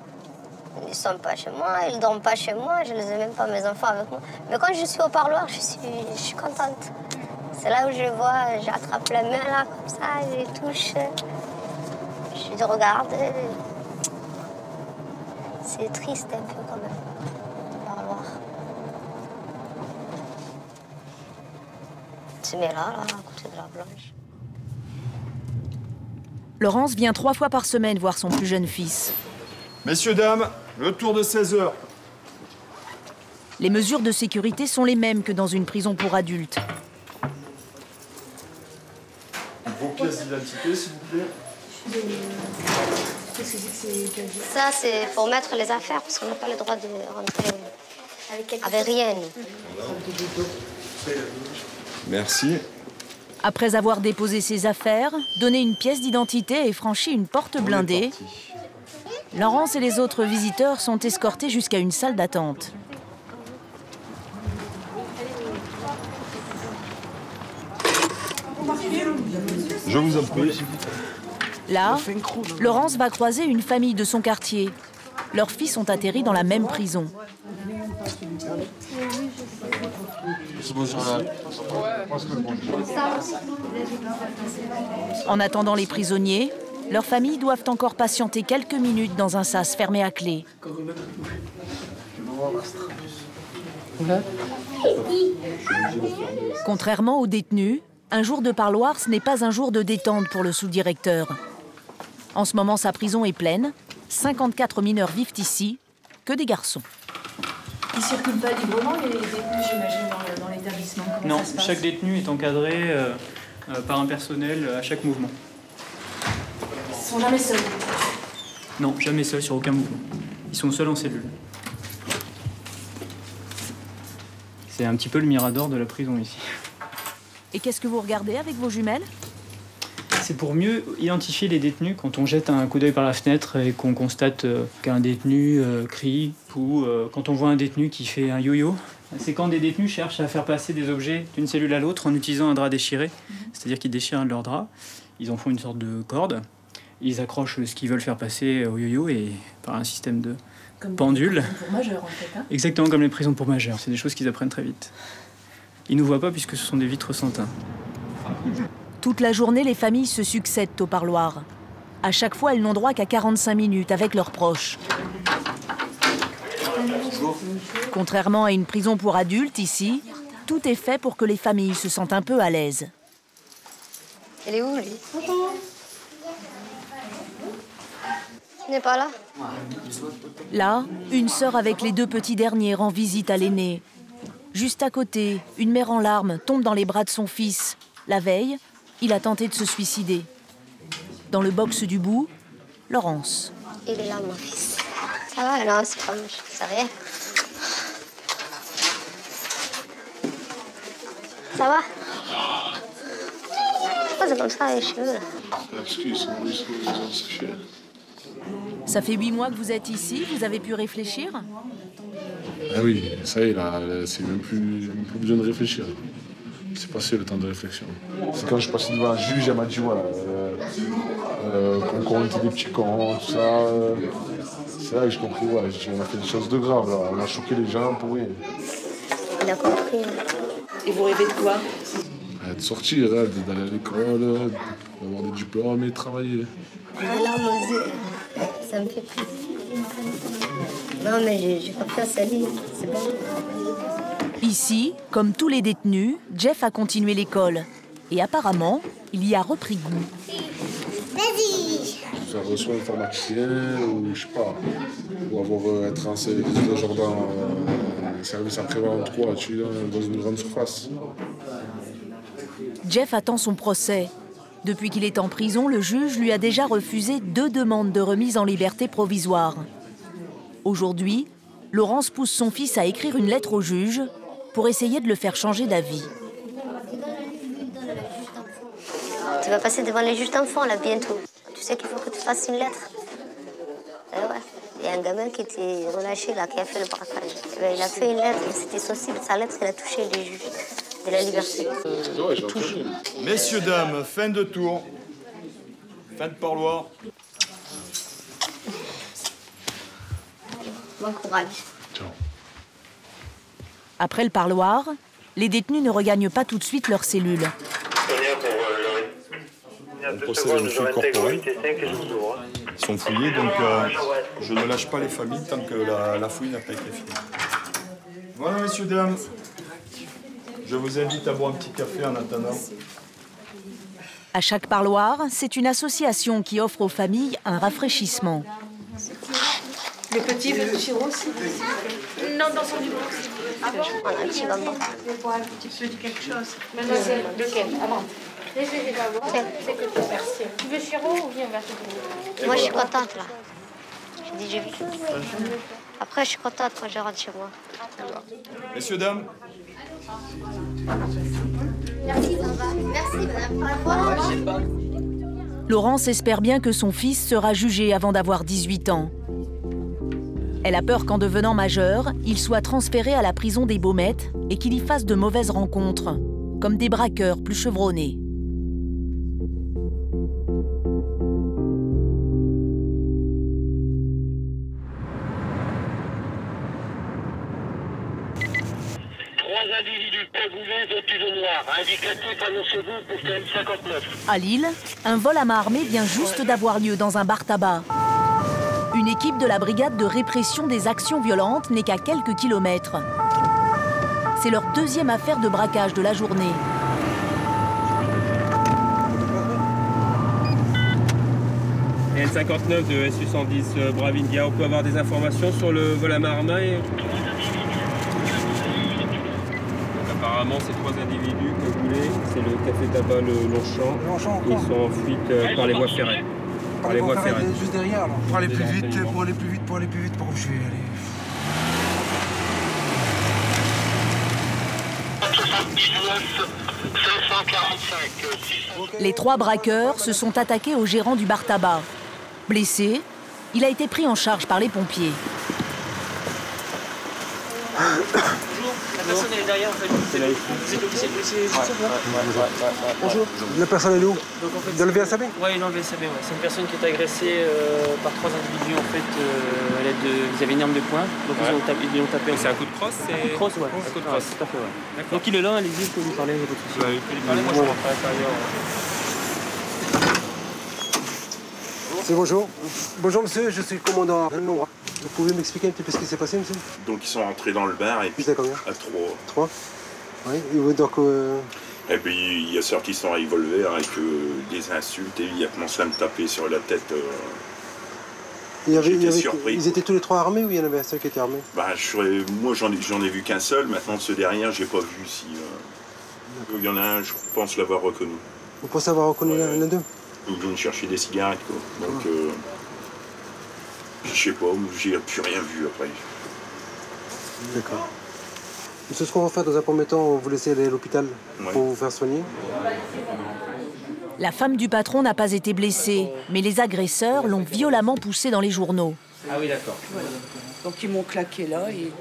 Ils ne sont pas chez moi, ils ne dorment pas chez moi, je ne les ai même pas, mes enfants, avec moi. Mais quand je suis au parloir, je suis contente. C'est là où je vois, j'attrape la main, là, comme ça, je les touche. Je les regarde. C'est triste un peu, quand même, le parloir. Tu mets là, à côté de la Blanche. Laurence vient 3 fois par semaine voir son plus jeune fils. Messieurs, dames, le tour de 16 h. Les mesures de sécurité sont les mêmes que dans une prison pour adultes. Vos pièces d'identité, s'il vous plaît. Qu'est-ce que c'est que ça, c'est pour mettre les affaires, parce qu'on n'a pas le droit de rentrer avec rien. Merci. Après avoir déposé ses affaires, donné une pièce d'identité et franchi une porte blindée, Laurence et les autres visiteurs sont escortés jusqu'à une salle d'attente. Je vous en prie. Là, Laurence va croiser une famille de son quartier. Leurs fils ont atterri dans la même prison. En attendant les prisonniers, leurs familles doivent encore patienter quelques minutes dans un sas fermé à clé. Contrairement aux détenus, un jour de parloir, ce n'est pas un jour de détente pour le sous-directeur. En ce moment, sa prison est pleine. 54 mineurs vivent ici, que des garçons. Ils ne circulent pas librement, les détenus, j'imagine, dans l'établissement? Non, chaque détenu est encadré par un personnel à chaque mouvement. Ils ne sont jamais seuls? Non, jamais seuls sur aucun mouvement. Ils sont seuls en cellule. C'est un petit peu le mirador de la prison ici. Et qu'est-ce que vous regardez avec vos jumelles? C'est pour mieux identifier les détenus quand on jette un coup d'œil par la fenêtre et qu'on constate qu'un détenu crie ou quand on voit un détenu qui fait un yo-yo. C'est quand des détenus cherchent à faire passer des objets d'une cellule à l'autre en utilisant un drap déchiré, c'est-à-dire qu'ils déchirent un de leurs draps, ils en font une sorte de corde Ils accrochent ce qu'ils veulent faire passer au yo-yo et par un système de pendule. Pour majeurs, en fait. Hein. Exactement comme les prisons pour majeurs. C'est des choses qu'ils apprennent très vite. Ils ne nous voient pas puisque ce sont des vitres sans teint. Toute la journée, les familles se succèdent au parloir. À chaque fois, elles n'ont droit qu'à 45 minutes avec leurs proches. Contrairement à une prison pour adultes, ici, tout est fait pour que les familles se sentent un peu à l'aise. Elle est où, lui? Bonjour. Tu n'es pas là? Là, une sœur avec les 2 petits derniers rend visite à l'aîné. Juste à côté, une mère en larmes tombe dans les bras de son fils. La veille, il a tenté de se suicider. Dans le box du bout, Laurence. Il est là, mon fils. Ça va? Non, c'est pas moche. Ça va? Ça va? Pourquoi c'est comme ça, les cheveux, là? Ça fait 8 mois que vous êtes ici, vous avez pu réfléchir? Ah oui, ça y est, là, c'est même plus besoin de réfléchir. C'est passé le temps de réflexion. C'est quand je passais devant un juge, elle m'a dit voilà, qu'on compte des petits cons, tout ça. C'est là que j'ai compris, ouais, on a fait des choses de graves, là. On a choqué les gens pour rien. Il a compris. Et vous rêvez de quoi? De sortir, là, d'aller à l'école, d'avoir des diplômes et de travailler. Là, mon Dieu, ça me fait plaisir. Non, mais j'ai confiance à lui, c'est bon. Ici, comme tous les détenus, Jeff a continué l'école. Et apparemment, il y a repris goût. Vas-y! Ça reçoit informaticien ou je sais pas, ou être en genre dans un service après-vente 3, tu es dans une grande surface. Jeff attend son procès. Depuis qu'il est en prison, le juge lui a déjà refusé 2 demandes de remise en liberté provisoire. Aujourd'hui, Laurence pousse son fils à écrire une lettre au juge pour essayer de le faire changer d'avis. Tu vas passer devant les juges d'enfants, là, bientôt. Tu sais qu'il faut que tu fasses une lettre. Ouais. Il y a un gamin qui était relâché, là, qui a fait le braquage. Il a fait une lettre, c'était sensible. Sa lettre, elle a touché les juges de la liberté. Messieurs, dames, fin de tour. Fin de parloir. Bon courage. Après le parloir, les détenus ne regagnent pas tout de suite leur cellule. On procède à une fouille corporelle. Ils sont fouillés, donc je ne lâche pas les familles tant que la fouille n'a pas été finie. Voilà, messieurs, dames. Je vous invite à boire un petit café en attendant. À chaque parloir, c'est une association qui offre aux familles un rafraîchissement. Le petit veut le sirop aussi? Non, dans son livre aussi. Ah bon? Un petit bonbon. Je vais boire un petit peu de quelque chose. Mademoiselle, lequel? Avant. Désolée d'abord. C'est que tu merci. Tu veux sirop ou bien verre? Moi, je suis contente, là. J'ai dit, je vis. Après, je suis contente quand je rentre chez moi. Messieurs, dames. Merci, ça va. Merci, madame. Laurence espère bien que son fils sera jugé avant d'avoir 18 ans. Elle a peur qu'en devenant majeur, il soit transféré à la prison des Baumettes et qu'il y fasse de mauvaises rencontres, comme des braqueurs plus chevronnés. Individus cagoulés vêtus de noir. Indicatif, annoncez-vous pour KM59. À Lille, un vol à main armée vient juste d'avoir lieu dans un bar tabac. Une équipe de la brigade de répression des actions violentes n'est qu'à quelques kilomètres. C'est leur 2e affaire de braquage de la journée. L59 de SU110 Bravindia, on peut avoir des informations sur le vol à main armée? Apparemment, ces 3 individus cagoulés, c'est le café tabac le Longchamp. Ils sont en fuite par les voies ferrées. Par les voies ferrées. Juste derrière, là. Pour aller plus vite, pour aller plus vite, pour où je vais aller. Les 3 braqueurs se sont attaqués au gérant du bar tabac. Blessé, il a été pris en charge par les pompiers. bonjour. La personne elle est derrière en fait. Vous êtes officier de policier. Bonjour. La personne elle est où? Dans le VSAB? Oui, dans le VSAB, ouais. C'est une personne qui est agressée par 3 individus en fait à l'aide de. Ils avaient une arme de poing, donc ils l'ont tapé. C'est un coup de crosse? Un coup de crosse, ouais. Un coup de crosse. Tout à fait, ouais. Donc il est là, allez-y, je peux lui parler, il n'y a pas de souci. Ouais, lui parler, moi je rentre à l'intérieur. C'est bonjour. Bonjour monsieur, je suis le commandant Arnaud. Vous pouvez m'expliquer un petit peu ce qui s'est passé, monsieur? Donc ils sont rentrés dans le bar et puis à combien? À 3. 3? Oui. Et donc, et puis il y a sorti son revolver avec des insultes et il a commencé à me taper sur la tête. J'étais surpris. Ils étaient tous les 3 armés ou il y en avait un seul qui était armé? Bah, moi j'en ai vu qu'un seul, maintenant ceux derrière j'ai pas vu si. Il y en a un, je pense l'avoir reconnu. Vous pensez avoir reconnu l'un d'eux? Ils viennent chercher des cigarettes quoi. Donc je sais pas, j'ai plus rien vu après. D'accord. Monsieur, ce qu'on va faire dans un premier temps, on va vous laisser aller à l'hôpital pour vous faire soigner. La femme du patron n'a pas été blessée, mais les agresseurs l'ont violemment poussée dans les journaux. Ah oui, d'accord. Voilà. Donc ils m'ont claqué là. Et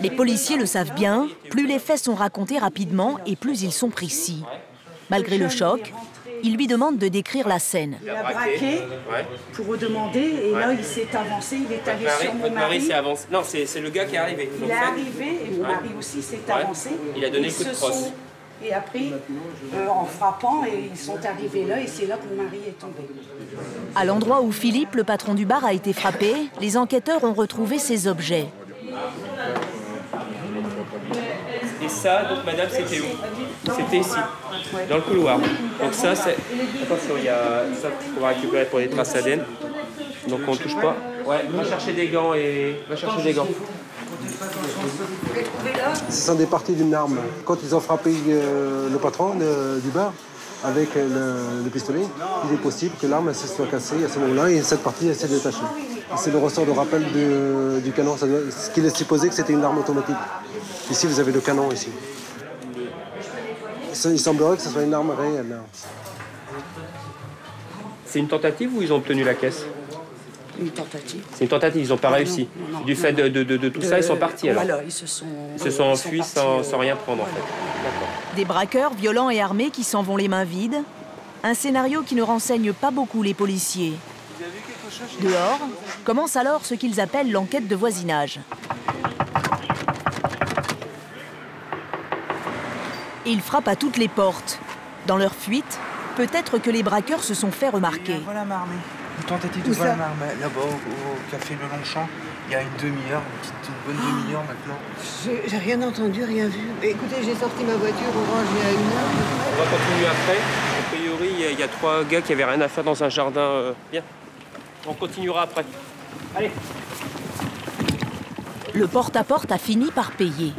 les policiers le savent bien, plus les faits sont racontés rapidement et plus ils sont précis. Malgré le choc, ils lui demandent de décrire la scène. Il a braqué pour demander et là il s'est avancé, il est allé sur mon Votre mari mari. s'est avancé. Non, c'est le gars qui est arrivé. Il est arrivé et mon mari aussi s'est avancé. Il a donné le coup de crosse. Et après, en frappant, et ils sont arrivés là et c'est là que mon mari est tombé. À l'endroit où Philippe, le patron du bar, a été frappé, les enquêteurs ont retrouvé ces objets. Et ça, donc madame, c'était où? C'était ici, dans le couloir. Donc ça, c'est... Attention, il y a ça qu'on va récupérer pour les traces ADN. Donc on ne touche pas. Ouais, va chercher des gants et... Va chercher des gants. Ce sont des parties d'une arme. Quand ils ont frappé le patron du bar avec le pistolet, il est possible que l'arme se soit cassée à ce moment-là et cette partie s'est détachée. C'est le ressort de rappel du canon. Ce qu'il est supposé que c'était une arme automatique. Ici, vous avez le canon ici. Il semblerait que ce soit une arme réelle. C'est une tentative ou ils ont obtenu la caisse? Une tentative. C'est une tentative, ils n'ont pas réussi. Du fait de tout ça, ils sont partis alors. Voilà, ils se sont enfuis sans rien prendre en fait. Des braqueurs violents et armés qui s'en vont les mains vides. Un scénario qui ne renseigne pas beaucoup les policiers. Dehors, commence alors ce qu'ils appellent l'enquête de voisinage. Ils frappent à toutes les portes. Dans leur fuite, peut-être que les braqueurs se sont fait remarquer. Voilà ma armée. Une tentative de vol à main armée là-bas au café Le Longchamp, il y a une demi-heure, une bonne demi-heure maintenant. J'ai rien entendu, rien vu. Écoutez, j'ai sorti ma voiture orange il y a 1 heure. On va continuer après. A priori, il y a 3 gars qui avaient rien à faire dans un jardin. Bien. On continuera après. Allez. Le porte-à-porte a fini par payer.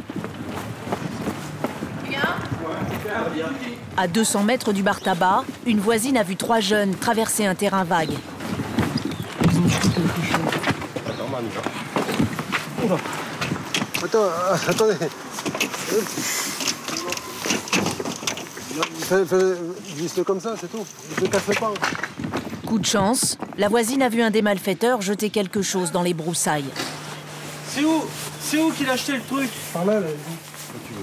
À 200 mètres du bar tabac, une voisine a vu 3 jeunes traverser un terrain vague. Attendez. Juste comme ça, c'est tout. Ne cassez pas. Coup de chance, la voisine a vu un des malfaiteurs jeter quelque chose dans les broussailles. C'est où qu'il a acheté le truc? Par là.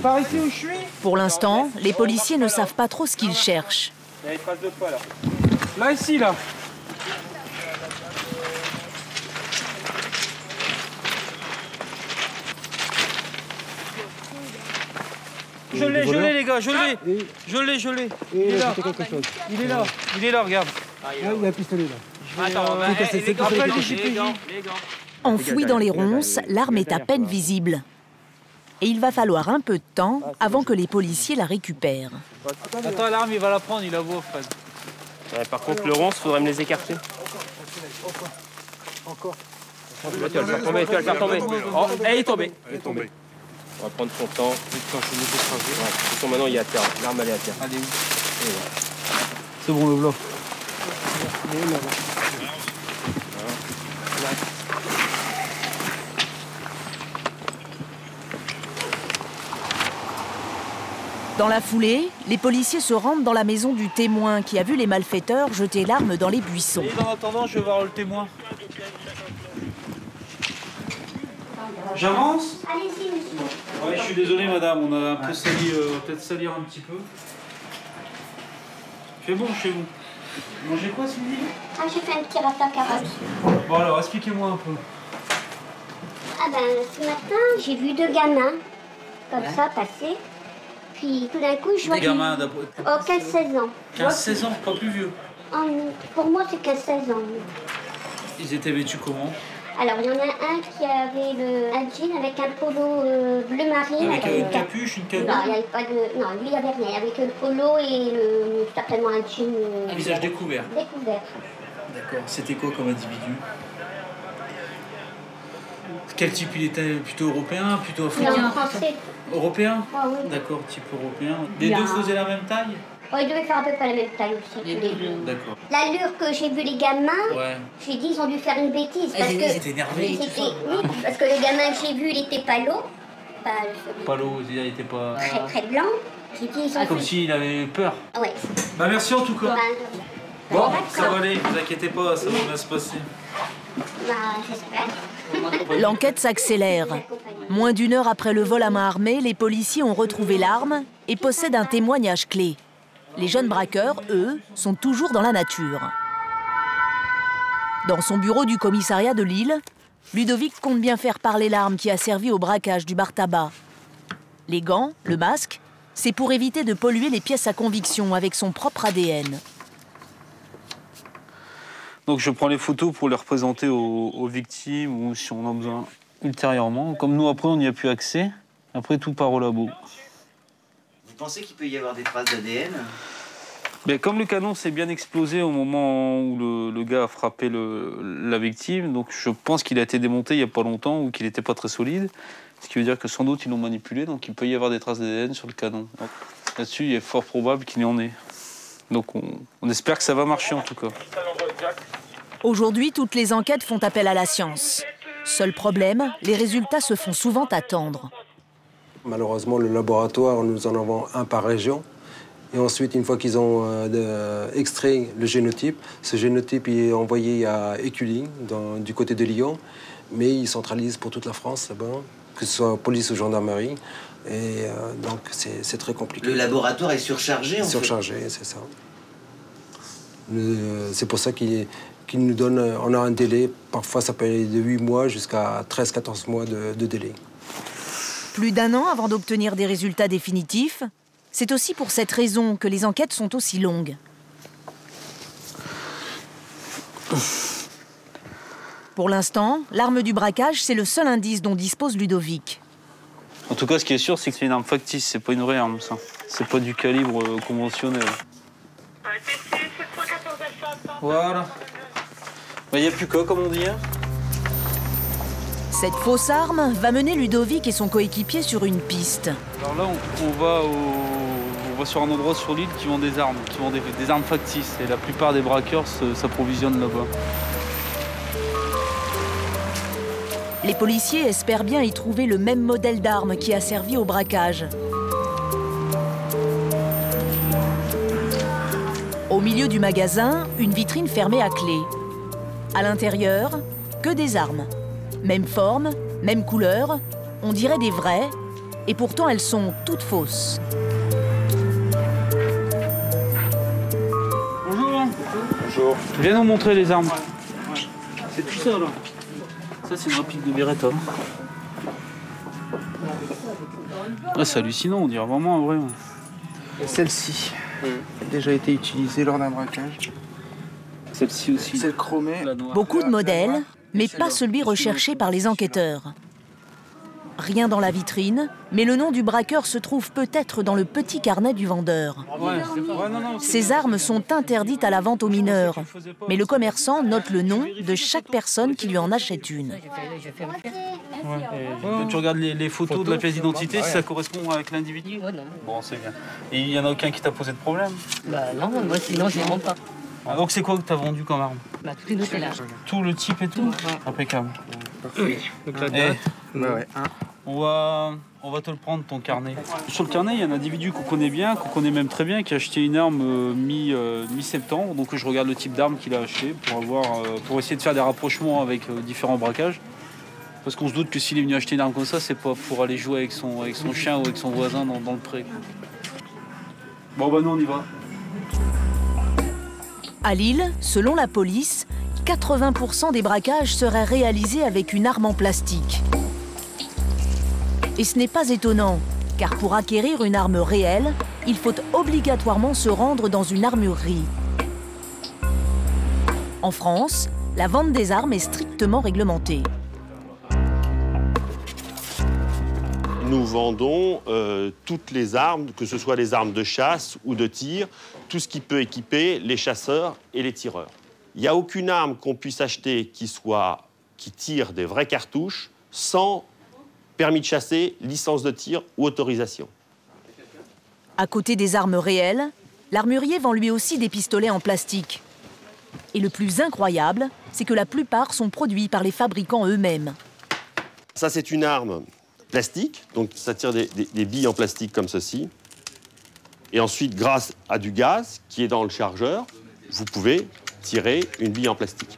Par ici où je suis? Pour l'instant, les policiers ne savent pas trop ce qu'ils cherchent. Il y a des traces de poids là. Là, ici, là. Je l'ai les gars, je l'ai. Il est là. Il est là, regarde. Il y a un pistolet là. Attends, les gants. Enfouie dans les ronces, l'arme est à peine visible. Et il va falloir un peu de temps avant que les policiers la récupèrent. Attends, l'arme, il va la prendre, il la voit, Fred. Ouais, par contre, le ronce, faudrait me les écarter. Encore. Tu vas le faire tomber, Oh, elle est tombée. On va prendre son temps. Ouais, maintenant, il est à terre. L'arme, elle est à terre. Allez, où? C'est bon, le bloc. Dans la foulée, les policiers se rendent dans la maison du témoin qui a vu les malfaiteurs jeter l'arme dans les buissons. Et en attendant, je vais voir le témoin. J'avance? Allez-y, monsieur. Ouais, je suis désolé, madame, on a un peu sali, peut-être salir un petit peu. C'est bon chez vous. Vous mangez quoi ce midi? Ah, j'ai fait un petit ratta carotte. Bon alors, expliquez-moi un peu. Ah ben, ce matin, j'ai vu 2 gamins, comme ça, passer. Puis tout d'un coup, je vois... Des gamins d'après... Oh, 15-16 ans. 15-16 ans, pas plus vieux. Pour moi, c'est 15-16 ans. Ils étaient vêtus comment? Alors, il y en a un qui avait un jean avec un polo bleu marine. Avec une capuche, une capuche? Non, il n'y avait pas de... Non, lui, il n'y avait rien. Avec le polo et certainement un jean... Un visage découvert? Découvert. D'accord. C'était quoi comme individu? Quel type il était? Plutôt européen, plutôt africain? Non, français. Européen? Ah oui. D'accord, type européen. Les deux faisaient la même taille? Oh, ils devaient faire à peu près la même taille aussi, tous les deux. D'accord. L'allure que j'ai vu les gamins, ouais. J'ai dit ils ont dû faire une bêtise. Parce que ils étaient énervés. Oui, parce que le gamin que j'ai vu, il était palo. Palo, il était pas... Très très blanc. J'ai dit, ils ont comme s'il avait peur. Ouais. Bah merci en tout cas. Bon, ça va aller, ne vous inquiétez pas, ça va bien se passer. Bah, j'espère. L'enquête s'accélère. Moins d'1 heure après le vol à main armée, les policiers ont retrouvé l'arme et possèdent un témoignage clé. Les jeunes braqueurs, eux, sont toujours dans la nature. Dans son bureau du commissariat de Lille, Ludovic compte bien faire parler l'arme qui a servi au braquage du bar tabac. Les gants, le masque, c'est pour éviter de polluer les pièces à conviction avec son propre ADN. Donc je prends les photos pour les représenter aux victimes ou si on en a besoin ultérieurement. Comme nous, après, on n'y a plus accès. Après, tout part au labo. Vous pensez qu'il peut y avoir des traces d'ADN? Mais comme le canon s'est bien explosé au moment où le gars a frappé la victime, donc je pense qu'il a été démonté il n'y a pas longtemps ou qu'il n'était pas très solide. Ce qui veut dire que sans doute ils l'ont manipulé, donc il peut y avoir des traces d'ADN sur le canon. Là-dessus, il est fort probable qu'il y en ait. Donc on espère que ça va marcher en tout cas. Aujourd'hui, toutes les enquêtes font appel à la science. Seul problème, les résultats se font souvent attendre. Malheureusement, le laboratoire, nous en avons un par région. Et ensuite, une fois qu'ils ont extrait le génotype, ce génotype est envoyé à Écully, du côté de Lyon. Mais ils centralisent pour toute la France, là-bas, que ce soit police ou gendarmerie. Et donc, c'est très compliqué. Le laboratoire est surchargé, en fait. Surchargé, c'est ça. C'est pour ça qu'ils nous donnent... On a un délai, parfois ça peut aller de 8 mois jusqu'à 13-14 mois de délai. Plus d'1 an avant d'obtenir des résultats définitifs. C'est aussi pour cette raison que les enquêtes sont aussi longues. Pour l'instant, l'arme du braquage, c'est le seul indice dont dispose Ludovic. En tout cas, ce qui est sûr, c'est que c'est une arme factice, c'est pas une vraie arme, ça. C'est pas du calibre conventionnel. Voilà. Il n'y a plus qu'à, comme on dit. Hein. Cette fausse arme va mener Ludovic et son coéquipier sur une piste. Alors là, on va sur un endroit sur l'île qui vend des armes, des armes factices. Et la plupart des braqueurs s'approvisionnent là-bas. Les policiers espèrent bien y trouver le même modèle d'arme qui a servi au braquage. Au milieu du magasin, une vitrine fermée à clé. À l'intérieur, que des armes. Même forme, même couleur, on dirait des vraies, et pourtant elles sont toutes fausses. Bonjour. Bonjour. Viens nous montrer les armes. C'est tout ça, là. Ça, c'est une rapide de Beretta. Ah, c'est hallucinant, on dirait vraiment un vrai. Celle-ci a déjà été utilisée lors d'un braquage. Celle-ci aussi. Celle chromée. Beaucoup de modèles, mais pas celui recherché par les enquêteurs. Rien dans la vitrine, mais le nom du braqueur se trouve peut-être dans le petit carnet du vendeur. Ces armes sont interdites à la vente aux mineurs, mais le commerçant note le nom de chaque personne qui lui en achète une. Tu regardes les photos de la pièce d'identité, si ça correspond avec l'individu? Bon, c'est bien. Et il n'y en a aucun qui t'a posé de problème? Bah non, moi sinon je ne vends pas. Ah, donc c'est quoi que tu as vendu comme arme? Bah tout est noté là. Tout le type et tout? Impeccable. Donc la date, on va te le prendre, ton carnet. Sur le carnet, il y a un individu qu'on connaît bien, qu'on connaît même très bien, qui a acheté une arme mi-septembre. Donc je regarde le type d'arme qu'il a acheté pour essayer de faire des rapprochements avec différents braquages. Parce qu'on se doute que s'il est venu acheter une arme comme ça, c'est pas pour aller jouer avec son chien ou avec son voisin dans le pré. Bon, bah nous, on y va. À Lille, selon la police, 80% des braquages seraient réalisés avec une arme en plastique. Et ce n'est pas étonnant, car pour acquérir une arme réelle, il faut obligatoirement se rendre dans une armurerie. En France, la vente des armes est strictement réglementée. Nous vendons toutes les armes, que ce soit les armes de chasse ou de tir, tout ce qui peut équiper les chasseurs et les tireurs. Il n'y a aucune arme qu'on puisse acheter qui tire des vraies cartouches sans permis de chasser, licence de tir ou autorisation. À côté des armes réelles, l'armurier vend lui aussi des pistolets en plastique. Et le plus incroyable, c'est que la plupart sont produits par les fabricants eux-mêmes. Ça, c'est une arme plastique, donc ça tire des billes en plastique comme ceci. Et ensuite, grâce à du gaz qui est dans le chargeur, vous pouvez tirer une bille en plastique.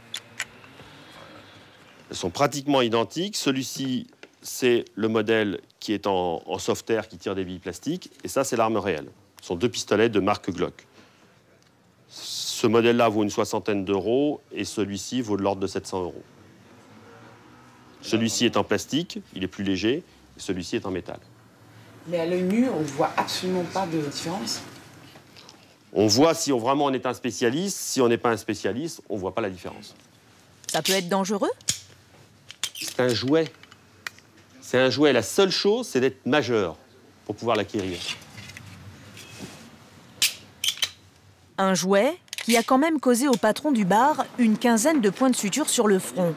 Elles sont pratiquement identiques. Celui-ci, c'est le modèle qui est en soft air qui tire des billes plastiques. Et ça, c'est l'arme réelle. Ce sont deux pistolets de marque Glock. Ce modèle-là vaut une soixantaine d'euros et celui-ci vaut de l'ordre de 700 euros. Celui-ci est en plastique, il est plus léger, celui-ci est en métal. Mais à l'œil nu, on ne voit absolument pas de différence. On voit si vraiment on est un spécialiste. Si on n'est pas un spécialiste, on ne voit pas la différence. Ça peut être dangereux? C'est un jouet. C'est un jouet. La seule chose, c'est d'être majeur pour pouvoir l'acquérir. Un jouet qui a quand même causé au patron du bar une quinzaine de points de suture sur le front.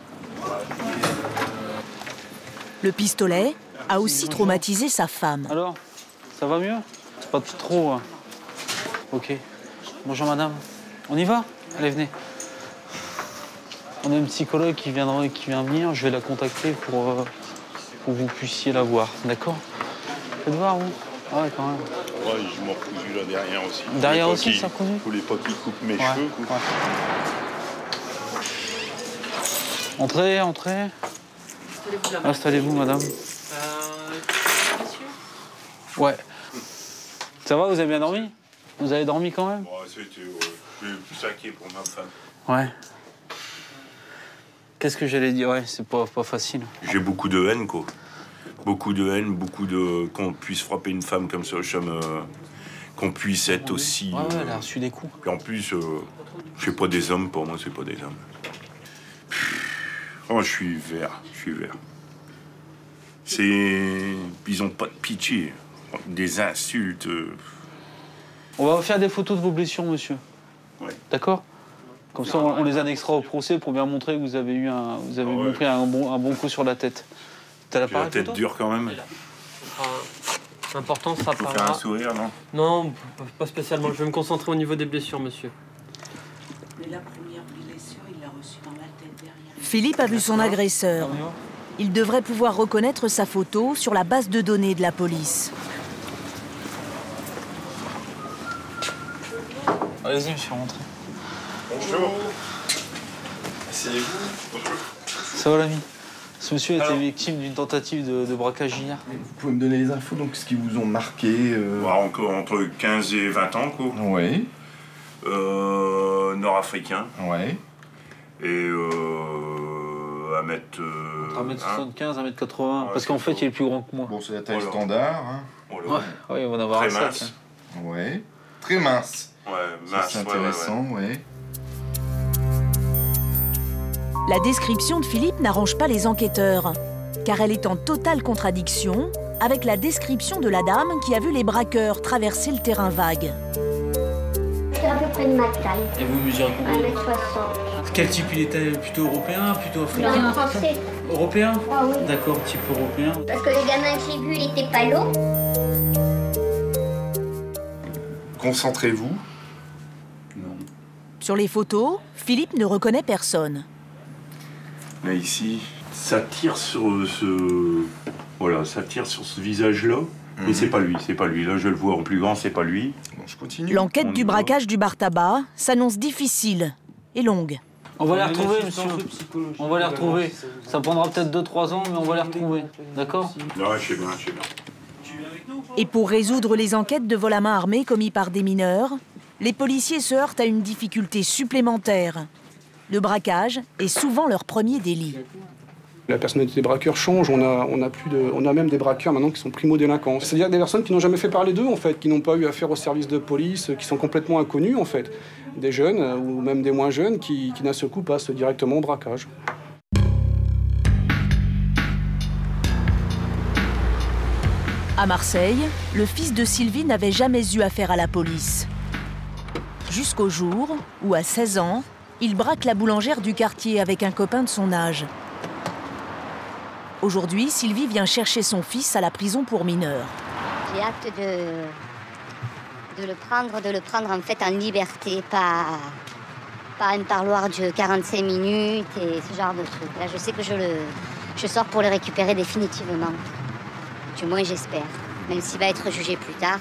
Le pistolet a aussi traumatisé sa femme. Alors, ça va mieux? C'est pas trop... Hein. Ok. Bonjour madame. On y va? Allez, venez. On a une psychologue qui vient venir. Je vais la contacter pour que vous puissiez la voir. D'accord? Faites voir, vous? Ah ouais, quand même. Ouais, je m'en recousu là derrière aussi. Derrière aussi, ça recousu? Faut les pas qui coupent mes cheveux. Ouais. Entrez, entrez. Installez-vous, madame. Ouais. Ça va, vous avez bien dormi? Vous avez dormi quand même? Ouais, c'était plus inquiet pour ma femme. Ouais. Qu'est-ce que j'allais dire? Ouais, c'est pas facile. J'ai beaucoup de haine, quoi. Beaucoup de haine, beaucoup de... Qu'on puisse frapper une femme comme ça, qu'on puisse être aussi... Ouais, elle a reçu des coups. Et en plus, je sais pas des hommes, pour moi, c'est pas des hommes. Oh, je suis vert. Ils ont pas de pitié. Des insultes. On va faire des photos de vos blessures, monsieur. Ouais. D'accord? Comme ça, on les annexera au procès pour bien montrer que vous avez pris un bon coup sur la tête. T'as l'appareil photo? La tête dure quand même. L'important sera pas... faire un sourire, non? Non, pas spécialement. Je vais me concentrer au niveau des blessures, monsieur. Mais la première blessure, il l'a reçue dans la tête derrière. Philippe a vu son agresseur. Il devrait pouvoir reconnaître sa photo sur la base de données de la police. Allez-y, monsieur, rentrez. Bonjour. Asseyez-vous. Bonjour. Ça va, l'ami? Ce monsieur a été victime d'une tentative de braquage hier. Vous pouvez me donner les infos, donc ce qui vous ont marqué Encore entre 15 et 20 ans, quoi. Oui. Nord-africain. Ouais. Et 1m75, 1m80. Parce qu'en fait, il est plus grand que moi. Bon, c'est la taille standard. Hein. Ouais, on va en avoir très un mince. sac. Hein. Ouais. Très mince. Ouais, mince. C'est intéressant, ouais. La description de Philippe n'arrange pas les enquêteurs, car elle est en totale contradiction avec la description de la dame qui a vu les braqueurs traverser le terrain vague. C'est à peu près de ma taille. Et vous mesurez combien? 1m60. Quel type il était? Plutôt européen, plutôt africain? Français. Européen? Ah oui. D'accord, type européen. Parce que le gamin que j'ai vu, il était pas lourd. Concentrez-vous. Sur les photos, Philippe ne reconnaît personne. Là, ici, ça tire sur ce... Voilà, ça tire sur ce visage-là. Mais c'est pas lui. Là, je le vois en plus grand, c'est pas lui. Bon, je continue. L'enquête du braquage du bar tabac s'annonce difficile et longue. On va les retrouver, monsieur. On va les retrouver. Ça prendra peut-être 2-3 ans, mais on va les retrouver. D'accord? Non, je sais bien, je sais bien. Et pour résoudre les enquêtes de vol à main armée commis par des mineurs, les policiers se heurtent à une difficulté supplémentaire. Le braquage est souvent leur premier délit. La personnalité des braqueurs change, on a même des braqueurs maintenant qui sont primo-délinquants. C'est-à-dire des personnes qui n'ont jamais fait parler d'eux, en fait, qui n'ont pas eu affaire au service de police, qui sont complètement inconnus, en fait. Des jeunes, ou même des moins jeunes, qui d'un seul coup passent directement au braquage. À Marseille, le fils de Sylvie n'avait jamais eu affaire à la police. Jusqu'au jour où, à 16 ans, il braque la boulangère du quartier avec un copain de son âge. Aujourd'hui, Sylvie vient chercher son fils à la prison pour mineurs. J'ai hâte de le prendre en fait en liberté, pas un parloir de 45 minutes et ce genre de trucs. Là, je sais que je sors pour le récupérer définitivement. Du moins, j'espère, même s'il va être jugé plus tard.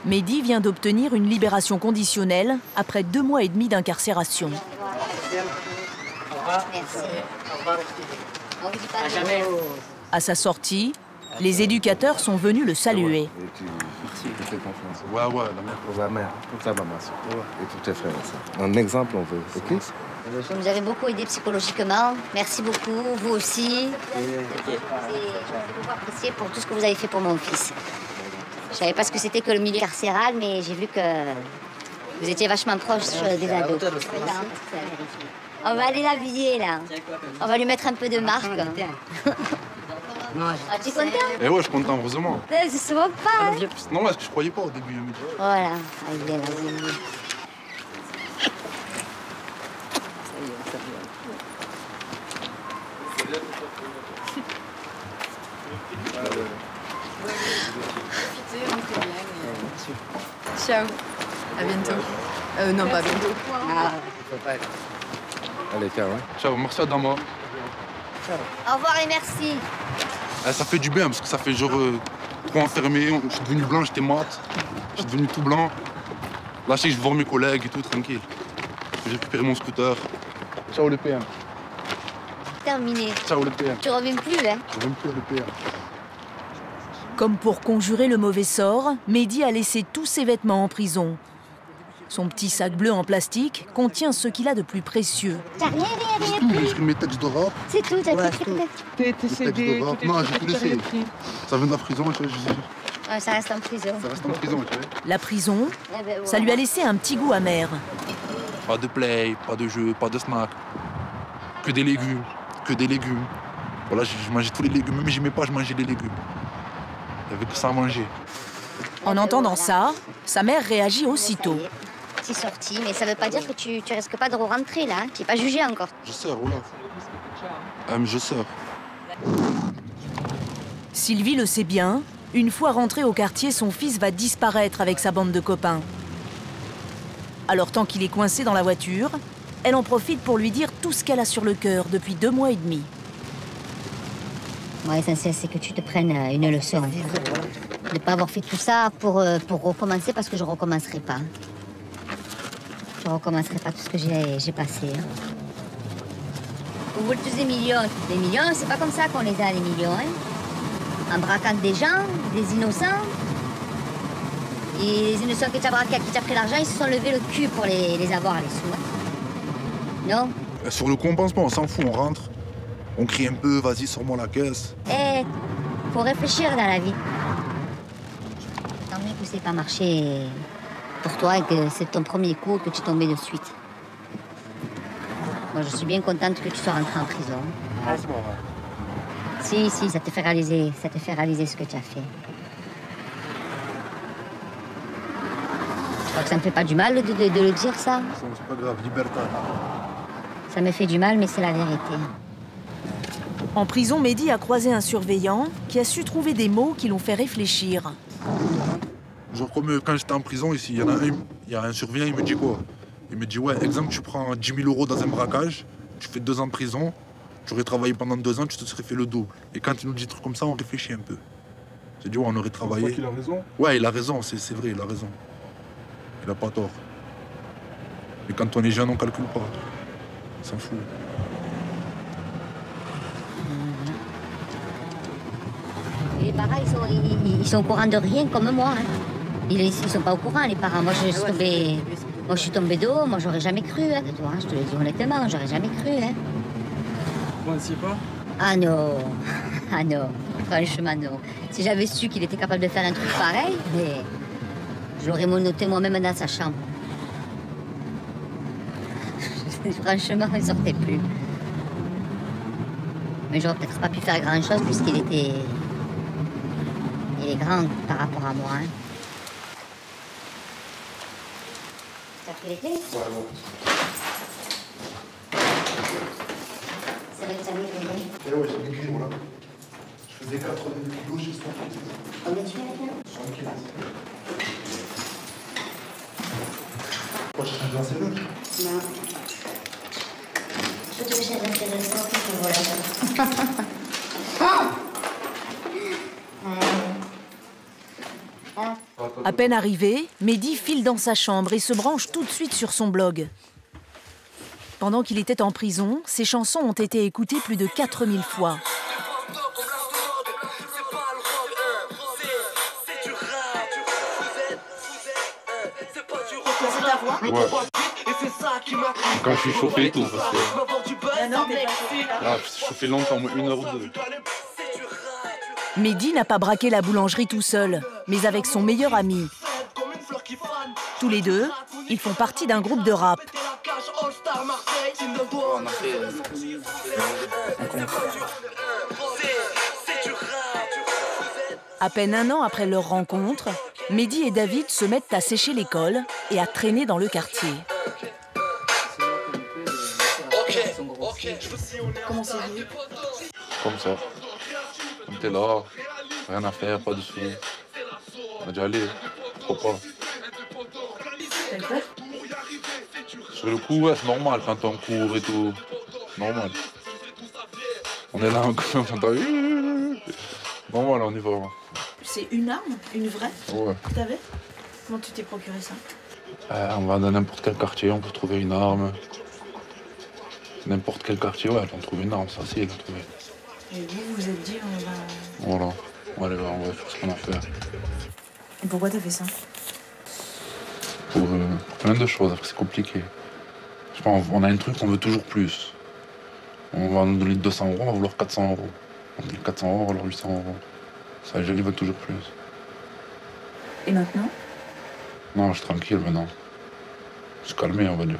Mehdi vient d'obtenir une libération conditionnelle après 2 mois et demi d'incarcération. Merci. À sa sortie, les éducateurs sont venus le saluer. La mère, toute la maman, et tous tes frères. Un exemple, on veut, ok? Vous nous avez beaucoup aidé psychologiquement. Merci beaucoup, vous aussi. J'ai beaucoup apprécié pour tout ce que vous avez fait pour mon fils. Je savais pas ce que c'était que le milieu carcéral, mais j'ai vu que vous étiez vachement proche des ados. On va aller l'habiller, là. On va lui mettre un peu de marque. Ah, tu es content? Eh ouais, je suis content, heureusement. Ça se voit pas, hein? Non, parce que je croyais pas au début. Voilà, allez, vas-y. Ciao. À bientôt. Non, pas bientôt. Ah. Allez, ciao. Hein. Ciao, merci Adama. Au revoir et merci. Ça fait du bien parce que ça fait genre trop enfermé. Je suis devenu blanc, j'étais mat. Je suis devenu tout blanc. Là, je sais que je vais voir mes collègues et tout, tranquille. J'ai récupéré mon scooter. Ciao le PM. Terminé. Ciao le PM. Tu reviens plus, hein? Je reviens plus le PM. Comme pour conjurer le mauvais sort, Mehdi a laissé tous ses vêtements en prison. Son petit sac bleu en plastique contient ce qu'il a de plus précieux. T'as rien J'ai écrit mes textes de rap. C'est tout, t'as ouais, tout. Tes CD, de rap. Non, j'ai tout laissé. Ça vient de la prison, tu vois. Ouais, ça reste en prison. Ça reste en prison, tu vois. La prison, ça lui a laissé un petit goût amer. Pas de play, pas de jeu, pas de snack. Que des légumes, que des légumes. Voilà, je mangeais tous les légumes, même si j'aimais pas, je mangeais des légumes. Il n'y avait que ça à manger. En entendant ça, sa mère réagit aussitôt. Tu es sorti, mais ça veut pas dire que tu risques pas de rentrer là, hein. Tu n'es pas jugé encore. Je sors, voilà. Je sors. Sylvie le sait bien, une fois rentré au quartier, son fils va disparaître avec sa bande de copains. Alors tant qu'il est coincé dans la voiture, elle en profite pour lui dire tout ce qu'elle a sur le cœur depuis 2 mois et demi. Moi, l'essentiel, c'est que tu te prennes une leçon. De ne pas avoir fait tout ça pour recommencer, parce que je ne recommencerai pas. Je ne recommencerai pas tout ce que j'ai passé. Hein. Vous voulez tous des millions. Des millions, c'est pas comme ça qu'on les a, les millions. Hein. En braquant des gens, des innocents. Et les innocents qui t'ont braqué, qui t'ont pris l'argent, ils se sont levés le cul pour les avoir, les sous. Hein. Non? Sur le coup, on pense pas, on s'en fout, on rentre. On crie un peu, vas-y, sors-moi la caisse. Eh, faut réfléchir dans la vie. Tant mieux que c'est pas marché pour toi et que c'est ton premier coup que tu es tombé de suite. Moi, je suis bien contente que tu sois rentrée en prison. Ah, c'est bon, ouais. Si, ça te fait réaliser ce que tu as fait. Je crois que ça me fait pas du mal de le dire, ça. C'est pas grave, liberté. Ça me fait du mal, mais c'est la vérité. En prison, Mehdi a croisé un surveillant qui a su trouver des mots qui l'ont fait réfléchir. Genre comme quand j'étais en prison ici, il y a un surveillant, il me dit quoi? Il me dit ouais, exemple, tu prends 10 000 € dans un braquage, tu fais 2 ans de prison, tu aurais travaillé pendant 2 ans, tu te serais fait le double. Et quand il nous dit des trucs comme ça, on réfléchit un peu. C'est dit ouais, on aurait travaillé. Tu crois qu'il a raison? Ouais, il a raison, c'est vrai, il a raison. Il a pas tort. Mais quand on est jeune, on calcule pas. Il s'en fout. Les parents, ils sont au courant de rien comme moi. Hein. Ils sont pas au courant, les parents. Moi, je suis tombée d'eau, moi, j'aurais jamais cru. Hein, toi, hein, je te le dis honnêtement, j'aurais jamais cru. Hein. Vous ne pensiez pas? Ah non, ah non, franchement non. Si j'avais su qu'il était capable de faire un truc pareil, mais je l'aurais noté moi-même dans sa chambre. Franchement, il sortait plus. Mais j'aurais peut-être pas pu faire grand-chose puisqu'il était... Il est grand par rapport à moi. Hein. T'as pris les clés? Ouais, bon. Ça va être ça, Eh ouais, j'ai maigri, voilà. Je faisais 82 kilos, j'ai 100 kilos. Combien tu fais maintenant? 75. Pourquoi je change dans ces Non. Je te changer dans ces deux voilà. À peine arrivé, Mehdi file dans sa chambre et se branche tout de suite sur son blog. Pendant qu'il était en prison, ses chansons ont été écoutées plus de 4000 fois. Ouais. Quand je suis chauffé et tout, parce que... Ah, je suis chauffé longtemps, 1 heure ou 2. Mehdi n'a pas braqué la boulangerie tout seul, mais avec son meilleur ami. Tous les deux, ils font partie d'un groupe de rap. À peine 1 an après leur rencontre, Mehdi et David se mettent à sécher l'école et à traîner dans le quartier. Comment c'est venu? Comme ça. On était là, rien à faire, pas de sous. On a dit allez, pourquoi pas. Sur le coup, ouais, c'est normal quand on court et tout. Normal. On est là encore, on entend... Normal, on y va. C'est une arme? Une vraie? Ouais. Que t'avais? Comment tu t'es procuré ça? On va dans n'importe quel quartier, on peut trouver une arme. N'importe quel quartier, ouais, on trouve une arme, ça c'est, on trouver. Et vous vous êtes dit, on va... Voilà, on va aller voir, on va faire ce qu'on a à faire. Et pourquoi t'as fait ça? Pour plein de choses, après c'est compliqué. Je sais pas, on a un truc, on veut toujours plus. On va nous donner 200 €, on va vouloir 400 €. On donne 400 €, on va vouloir 800 €. Ça, les gens, ils veulent toujours plus. Et maintenant? Non, je suis tranquille maintenant. Je suis calmé, on va dire.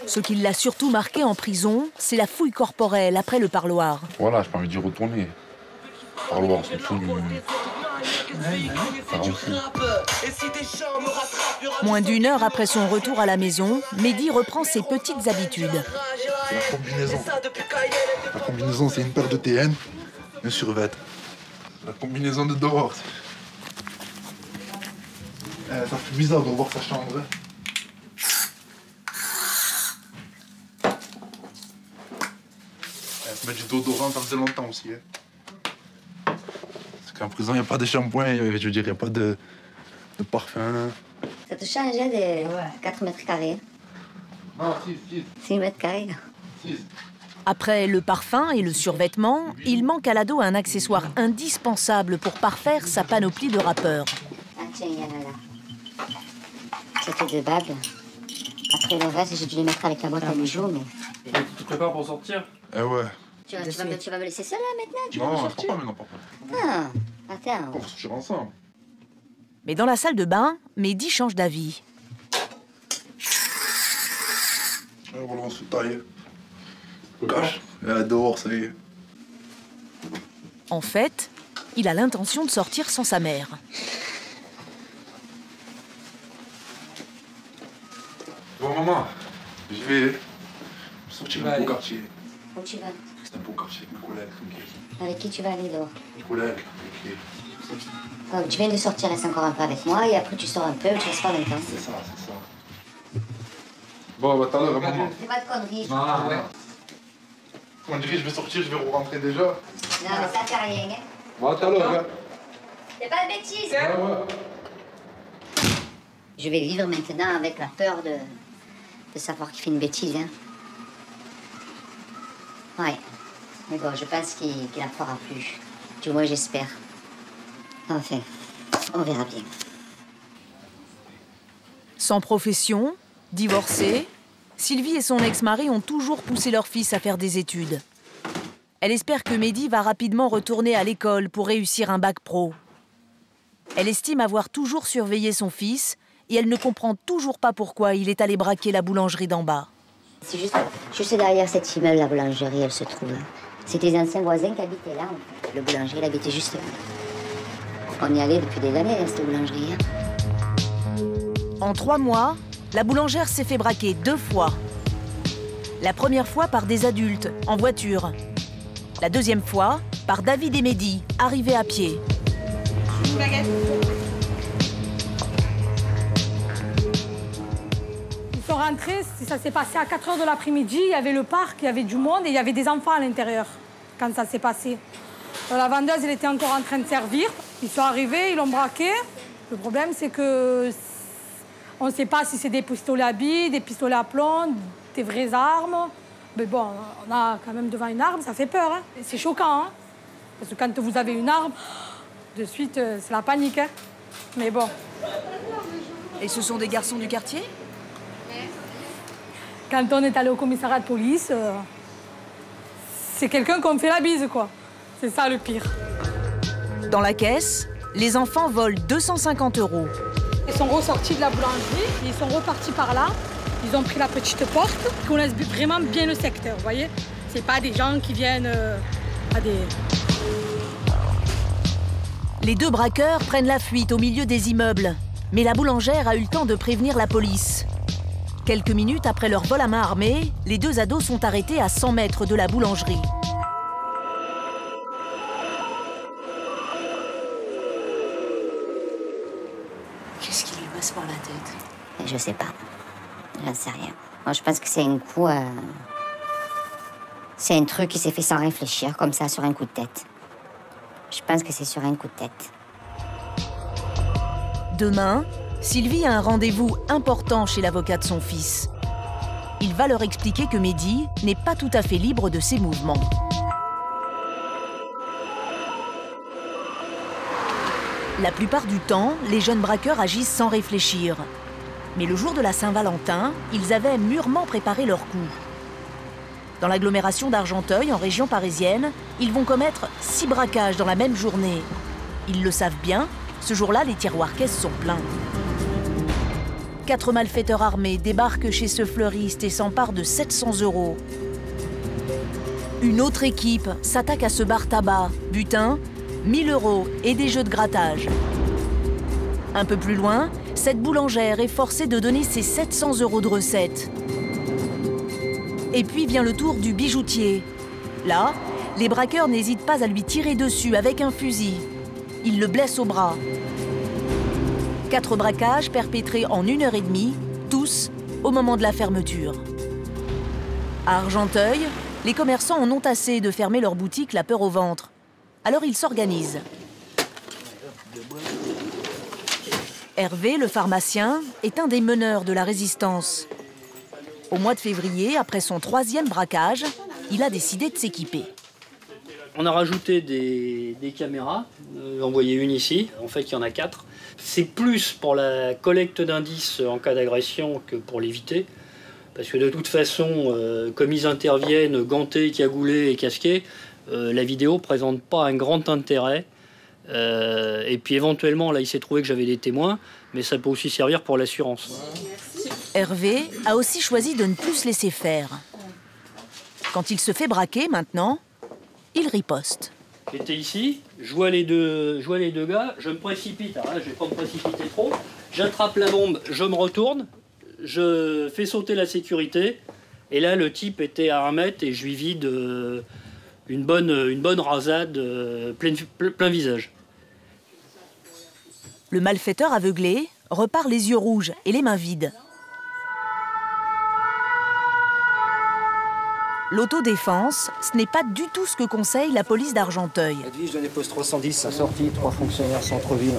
Ce qui l'a surtout marqué en prison, c'est la fouille corporelle après le parloir. Voilà, j'ai pas envie d'y retourner. Parloir, c'est tout. Moins d'1 heure après son retour à la maison, Mehdi reprend ses petites habitudes. La combinaison. La combinaison, c'est une paire de TN, un survêt. La combinaison de dehors. Ça fait bizarre de voir sa chambre. Mettre du déodorant, ça faisait longtemps aussi. Parce qu'en prison, il n'y a pas de shampoing, je veux dire, il n'y a pas de parfum. Ça te changeait de 4 mètres carrés? Non, 6. 6 mètres carrés. 6. Après le parfum et le survêtement, il manque à l'ado un accessoire indispensable pour parfaire sa panoplie de rappeur. Ah tiens, il y en a là. C'était des bagues. Après le reste, j'ai dû les mettre avec la boîte à bijoux, mais... Tu te prépares pour sortir? Eh ouais. Tu vas me laisser seule là maintenant? Non, je ne pas maintenant, papa. Ah, attends. On va sortir ensemble. Mais dans la salle de bain, Mehdi change d'avis. Voilà, on se taille. Cache. Et dehors, ça y est. En fait, il a l'intention de sortir sans sa mère. Bon, maman, je vais sortir un beau quartier. Où tu vas? C'est un beau quartier avec mes collègues. Avec qui tu vas aller dehors? Mes collègues. Donc, tu viens de sortir, reste encore un peu avec moi, et après tu sors un peu, tu restes pas longtemps. C'est ça. Bon, bah, tout à l'heure, maman. Fais pas de conneries. Non, ouais. On dirait, je vais sortir, je vais rentrer déjà. Non, mais ça fait rien, hein. Bon, tout à l'heure, hein. Fais pas de bêtises. Ouais. Je vais vivre maintenant avec la peur de savoir qu'il fait une bêtise, hein. Ouais. Mais bon, je pense qu'il n'en fera plus. Du moins, j'espère. Enfin, on verra bien. Sans profession, divorcée, Sylvie et son ex-mari ont toujours poussé leur fils à faire des études. Elle espère que Mehdi va rapidement retourner à l'école pour réussir un bac pro. Elle estime avoir toujours surveillé son fils et elle ne comprend toujours pas pourquoi il est allé braquer la boulangerie d'en bas. C'est juste derrière cet immeuble, la boulangerie, elle se trouve. C'était les anciens voisins qui habitaient là. Le boulanger, il habitait juste là. On y allait depuis des années, à cette boulangerie. En 3 mois, la boulangère s'est fait braquer 2 fois. La première fois par des adultes, en voiture. La deuxième fois, par David et Mehdi, arrivés à pied. Une baguette. Ils sont rentrés, ça s'est passé à 4 h de l'après-midi, il y avait le parc, il y avait du monde et il y avait des enfants à l'intérieur quand ça s'est passé. La vendeuse, elle était encore en train de servir. Ils sont arrivés, ils l'ont braqué. Le problème, c'est que on ne sait pas si c'est des pistolets à billes, des pistolets à plomb, des vraies armes. Mais bon, on a quand même devant une arme, ça fait peur. Hein. C'est choquant, hein. Parce que quand vous avez une arme, de suite, c'est la panique. Hein. Mais bon. Et ce sont des garçons du quartier? Quand on est allé au commissariat de police, c'est quelqu'un qu'on fait la bise, quoi. C'est ça le pire. Dans la caisse, les enfants volent 250 €. Ils sont ressortis de la boulangerie, ils sont repartis par là. Ils ont pris la petite porte, qui connaissent vraiment bien le secteur, vous voyez. C'est pas des gens qui viennent à des... Les 2 braqueurs prennent la fuite au milieu des immeubles. Mais la boulangère a eu le temps de prévenir la police. Quelques minutes après leur vol à main armée, les 2 ados sont arrêtés à 100 mètres de la boulangerie. Qu'est-ce qui lui passe par la tête? Je sais pas. J'en sais rien. Moi, je pense que c'est un coup... C'est un truc qui s'est fait sans réfléchir, comme ça, sur un coup de tête. Je pense que c'est sur un coup de tête. Demain, Sylvie a un rendez-vous important chez l'avocat de son fils. Il va leur expliquer que Mehdi n'est pas tout à fait libre de ses mouvements. La plupart du temps, les jeunes braqueurs agissent sans réfléchir. Mais le jour de la Saint-Valentin, ils avaient mûrement préparé leur coup. Dans l'agglomération d'Argenteuil, en région parisienne, ils vont commettre 6 braquages dans la même journée. Ils le savent bien, ce jour-là, les tiroirs caisses sont pleins. 4 malfaiteurs armés débarquent chez ce fleuriste et s'emparent de 700 €. Une autre équipe s'attaque à ce bar tabac. Butin, 1000 € et des jeux de grattage. Un peu plus loin, cette boulangère est forcée de donner ses 700 € de recettes. Et puis vient le tour du bijoutier. Là, les braqueurs n'hésitent pas à lui tirer dessus avec un fusil. Ils le blessent au bras. 4 braquages perpétrés en 1 h 30, tous au moment de la fermeture. À Argenteuil, les commerçants en ont assez de fermer leur boutique la peur au ventre. Alors ils s'organisent. Hervé, le pharmacien, est un des meneurs de la résistance. Au mois de février, après son 3e braquage, il a décidé de s'équiper. On a rajouté des caméras, envoyé une ici, en fait il y en a 4. C'est plus pour la collecte d'indices en cas d'agression que pour l'éviter. Parce que de toute façon, comme ils interviennent gantés, cagoulés et casqués, la vidéo ne présente pas un grand intérêt. Et puis éventuellement, là il s'est trouvé que j'avais des témoins, mais ça peut aussi servir pour l'assurance. Hervé a aussi choisi de ne plus se laisser faire. Quand il se fait braquer maintenant, il riposte. J'étais ici, je vois les deux gars, je me précipite, alors là je vais pas me précipiter trop, j'attrape la bombe, je me retourne, je fais sauter la sécurité, et là le type était à 1 mètre et je lui vide une bonne rasade plein visage. Le malfaiteur aveuglé repart les yeux rouges et les mains vides. L'autodéfense, ce n'est pas du tout ce que conseille la police d'Argenteuil. Edwige, donnez poste 310, à sortie, 3 fonctionnaires centre-ville.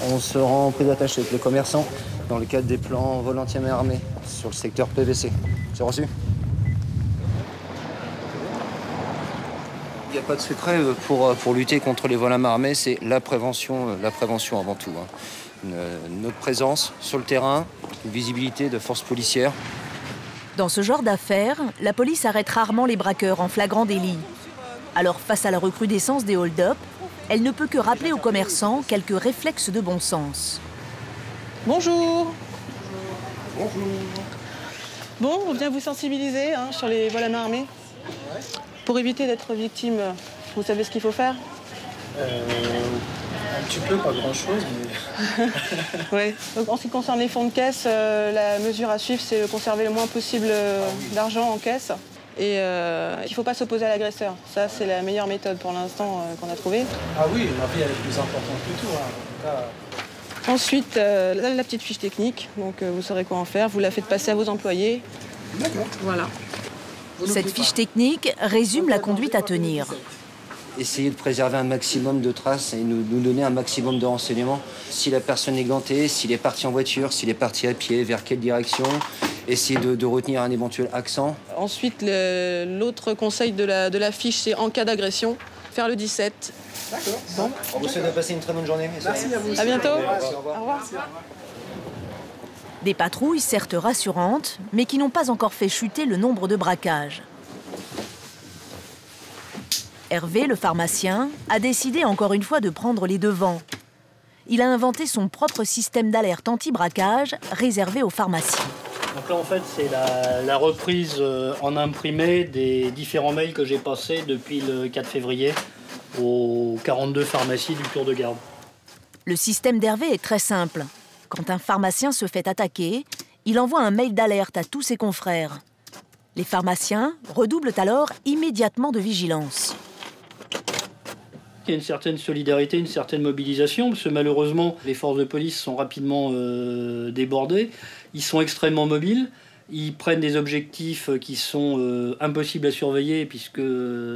On se rend en prise d'attache avec les commerçants dans le cadre des plans vol anti-main armée sur le secteur PVC. C'est reçu? n'y a pas de secret pour lutter contre les vols à main armée, c'est la prévention avant tout. Notre présence sur le terrain, une visibilité de forces policières. Dans ce genre d'affaires, la police arrête rarement les braqueurs en flagrant délit. Alors face à la recrudescence des hold-up, elle ne peut que rappeler aux commerçants quelques réflexes de bon sens. Bonjour. Bonjour. Bon, on vient vous sensibiliser sur les vols à main armée. Pour éviter d'être victime, vous savez ce qu'il faut faire? Un petit peu, pas grand-chose, mais... Oui. Donc, en ce qui concerne les fonds de caisse, la mesure à suivre, c'est de conserver le moins possible d'argent en caisse. Et il ne faut pas s'opposer à l'agresseur. Ça, c'est la meilleure méthode pour l'instant qu'on a trouvée. Ah oui, la vie elle est plus importante que tout. En tout cas... Ensuite, la petite fiche technique. Donc, vous saurez quoi en faire. Vous la faites passer à vos employés. D'accord. Voilà. Cette fiche technique résume la conduite à tenir. Essayer de préserver un maximum de traces et nous donner un maximum de renseignements. Si la personne est gantée, s'il est parti en voiture, s'il est parti à pied, vers quelle direction. Essayer de retenir un éventuel accent. Ensuite, l'autre conseil de la fiche, c'est en cas d'agression, faire le 17. D'accord. Bon. On vous souhaite de passer une très bonne journée. Merci à vous. À bientôt. Au revoir. Au revoir. Des patrouilles certes rassurantes, mais qui n'ont pas encore fait chuter le nombre de braquages. Hervé, le pharmacien, a décidé encore une fois de prendre les devants. Il a inventé son propre système d'alerte anti-braquage réservé aux pharmacies. Donc là, en fait, c'est la reprise en imprimé des différents mails que j'ai passés depuis le 4 février aux 42 pharmacies du Tour de Garde. Le système d'Hervé est très simple. Quand un pharmacien se fait attaquer, il envoie un mail d'alerte à tous ses confrères. Les pharmaciens redoublent alors immédiatement de vigilance. Il y a une certaine solidarité, une certaine mobilisation, parce que malheureusement, les forces de police sont rapidement débordées. Ils sont extrêmement mobiles. Ils prennent des objectifs qui sont impossibles à surveiller, puisque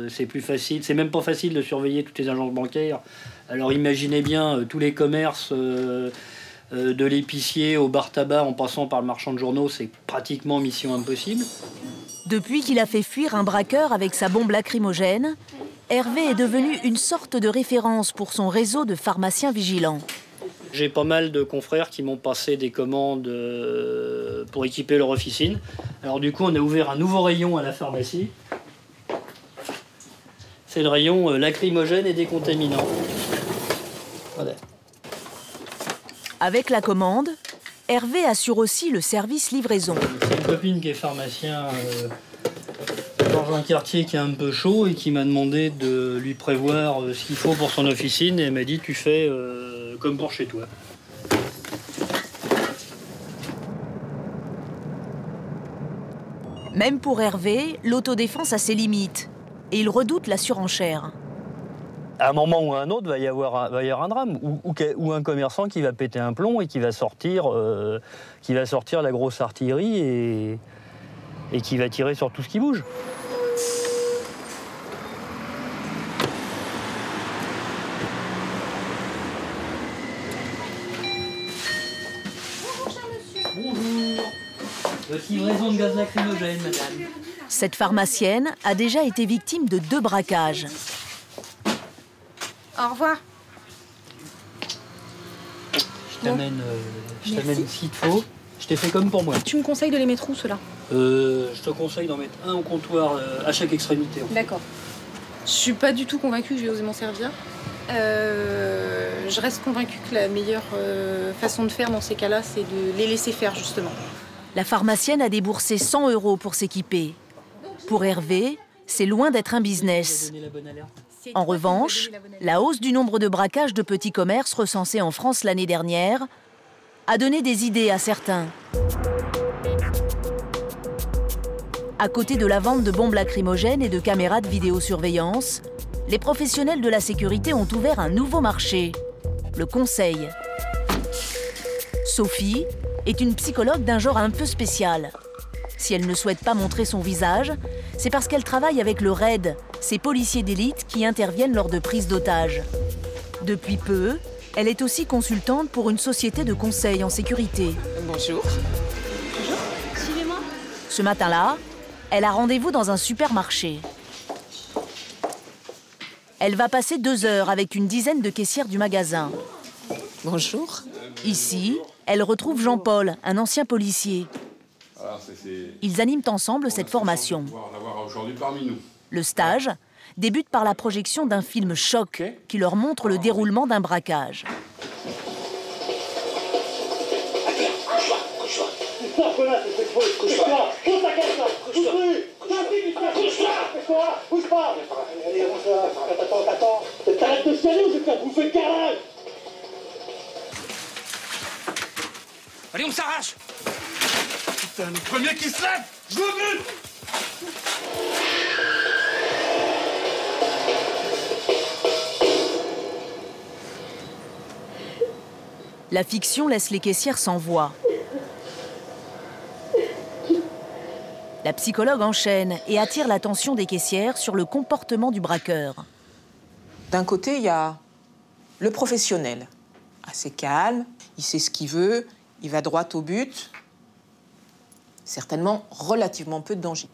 c'est plus facile. C'est même pas facile de surveiller toutes les agences bancaires. Alors imaginez bien tous les commerces, de l'épicier au bar-tabac en passant par le marchand de journaux, c'est pratiquement mission impossible. Depuis qu'il a fait fuir un braqueur avec sa bombe lacrymogène, Hervé est devenu une sorte de référence pour son réseau de pharmaciens vigilants. J'ai pas mal de confrères qui m'ont passé des commandes pour équiper leur officine. Alors du coup, on a ouvert un nouveau rayon à la pharmacie. C'est le rayon lacrymogène et décontaminant. Voilà. Avec la commande, Hervé assure aussi le service livraison. C'est une copine qui est pharmacien dans un quartier qui est un peu chaud et qui m'a demandé de lui prévoir ce qu'il faut pour son officine et elle m'a dit tu fais comme pour chez toi. Même pour Hervé, l'autodéfense a ses limites et il redoute la surenchère. À un moment ou à un autre, va y avoir un drame, ou un commerçant qui va péter un plomb et qui va sortir la grosse artillerie et qui va tirer sur tout ce qui bouge. Bonjour. Votre livraison de gaz lacrymogène, madame. Cette pharmacienne a déjà été victime de 2 braquages. Au revoir. Je t'amène ce qu'il te faut. Je t'ai fait comme pour moi. Tu me conseilles de les mettre où, ceux-là? Je te conseille d'en mettre un au comptoir à chaque extrémité. En fait. D'accord. Je suis pas du tout convaincue que je vais oser m'en servir. Je reste convaincue que la meilleure façon de faire dans ces cas-là, c'est de les laisser faire, justement. La pharmacienne a déboursé 100 € pour s'équiper. Pour Hervé, c'est loin d'être un business. En revanche, la hausse du nombre de braquages de petits commerces recensés en France l'année dernière a donné des idées à certains. À côté de la vente de bombes lacrymogènes et de caméras de vidéosurveillance, les professionnels de la sécurité ont ouvert un nouveau marché, le conseil. Sophie est une psychologue d'un genre un peu spécial. Si elle ne souhaite pas montrer son visage, c'est parce qu'elle travaille avec le RAID, ces policiers d'élite qui interviennent lors de prises d'otages. Depuis peu, elle est aussi consultante pour une société de conseil en sécurité. Bonjour. Bonjour. Suivez-moi. Ce matin-là, elle a rendez-vous dans un supermarché. Elle va passer 2 heures avec une dizaine de caissières du magasin. Bonjour. Ici, elle retrouve Jean-Paul, un ancien policier. Ils animent ensemble cette formation. Le stage débute par la projection d'un film choc qui leur montre le déroulement d'un braquage. Allez, on s'arrache! Putain, le premier qui se lève, je le bute! La fiction laisse les caissières sans voix. La psychologue enchaîne et attire l'attention des caissières sur le comportement du braqueur. D'un côté, il y a le professionnel, assez calme, il sait ce qu'il veut, il va droit au but. Certainement relativement peu de danger.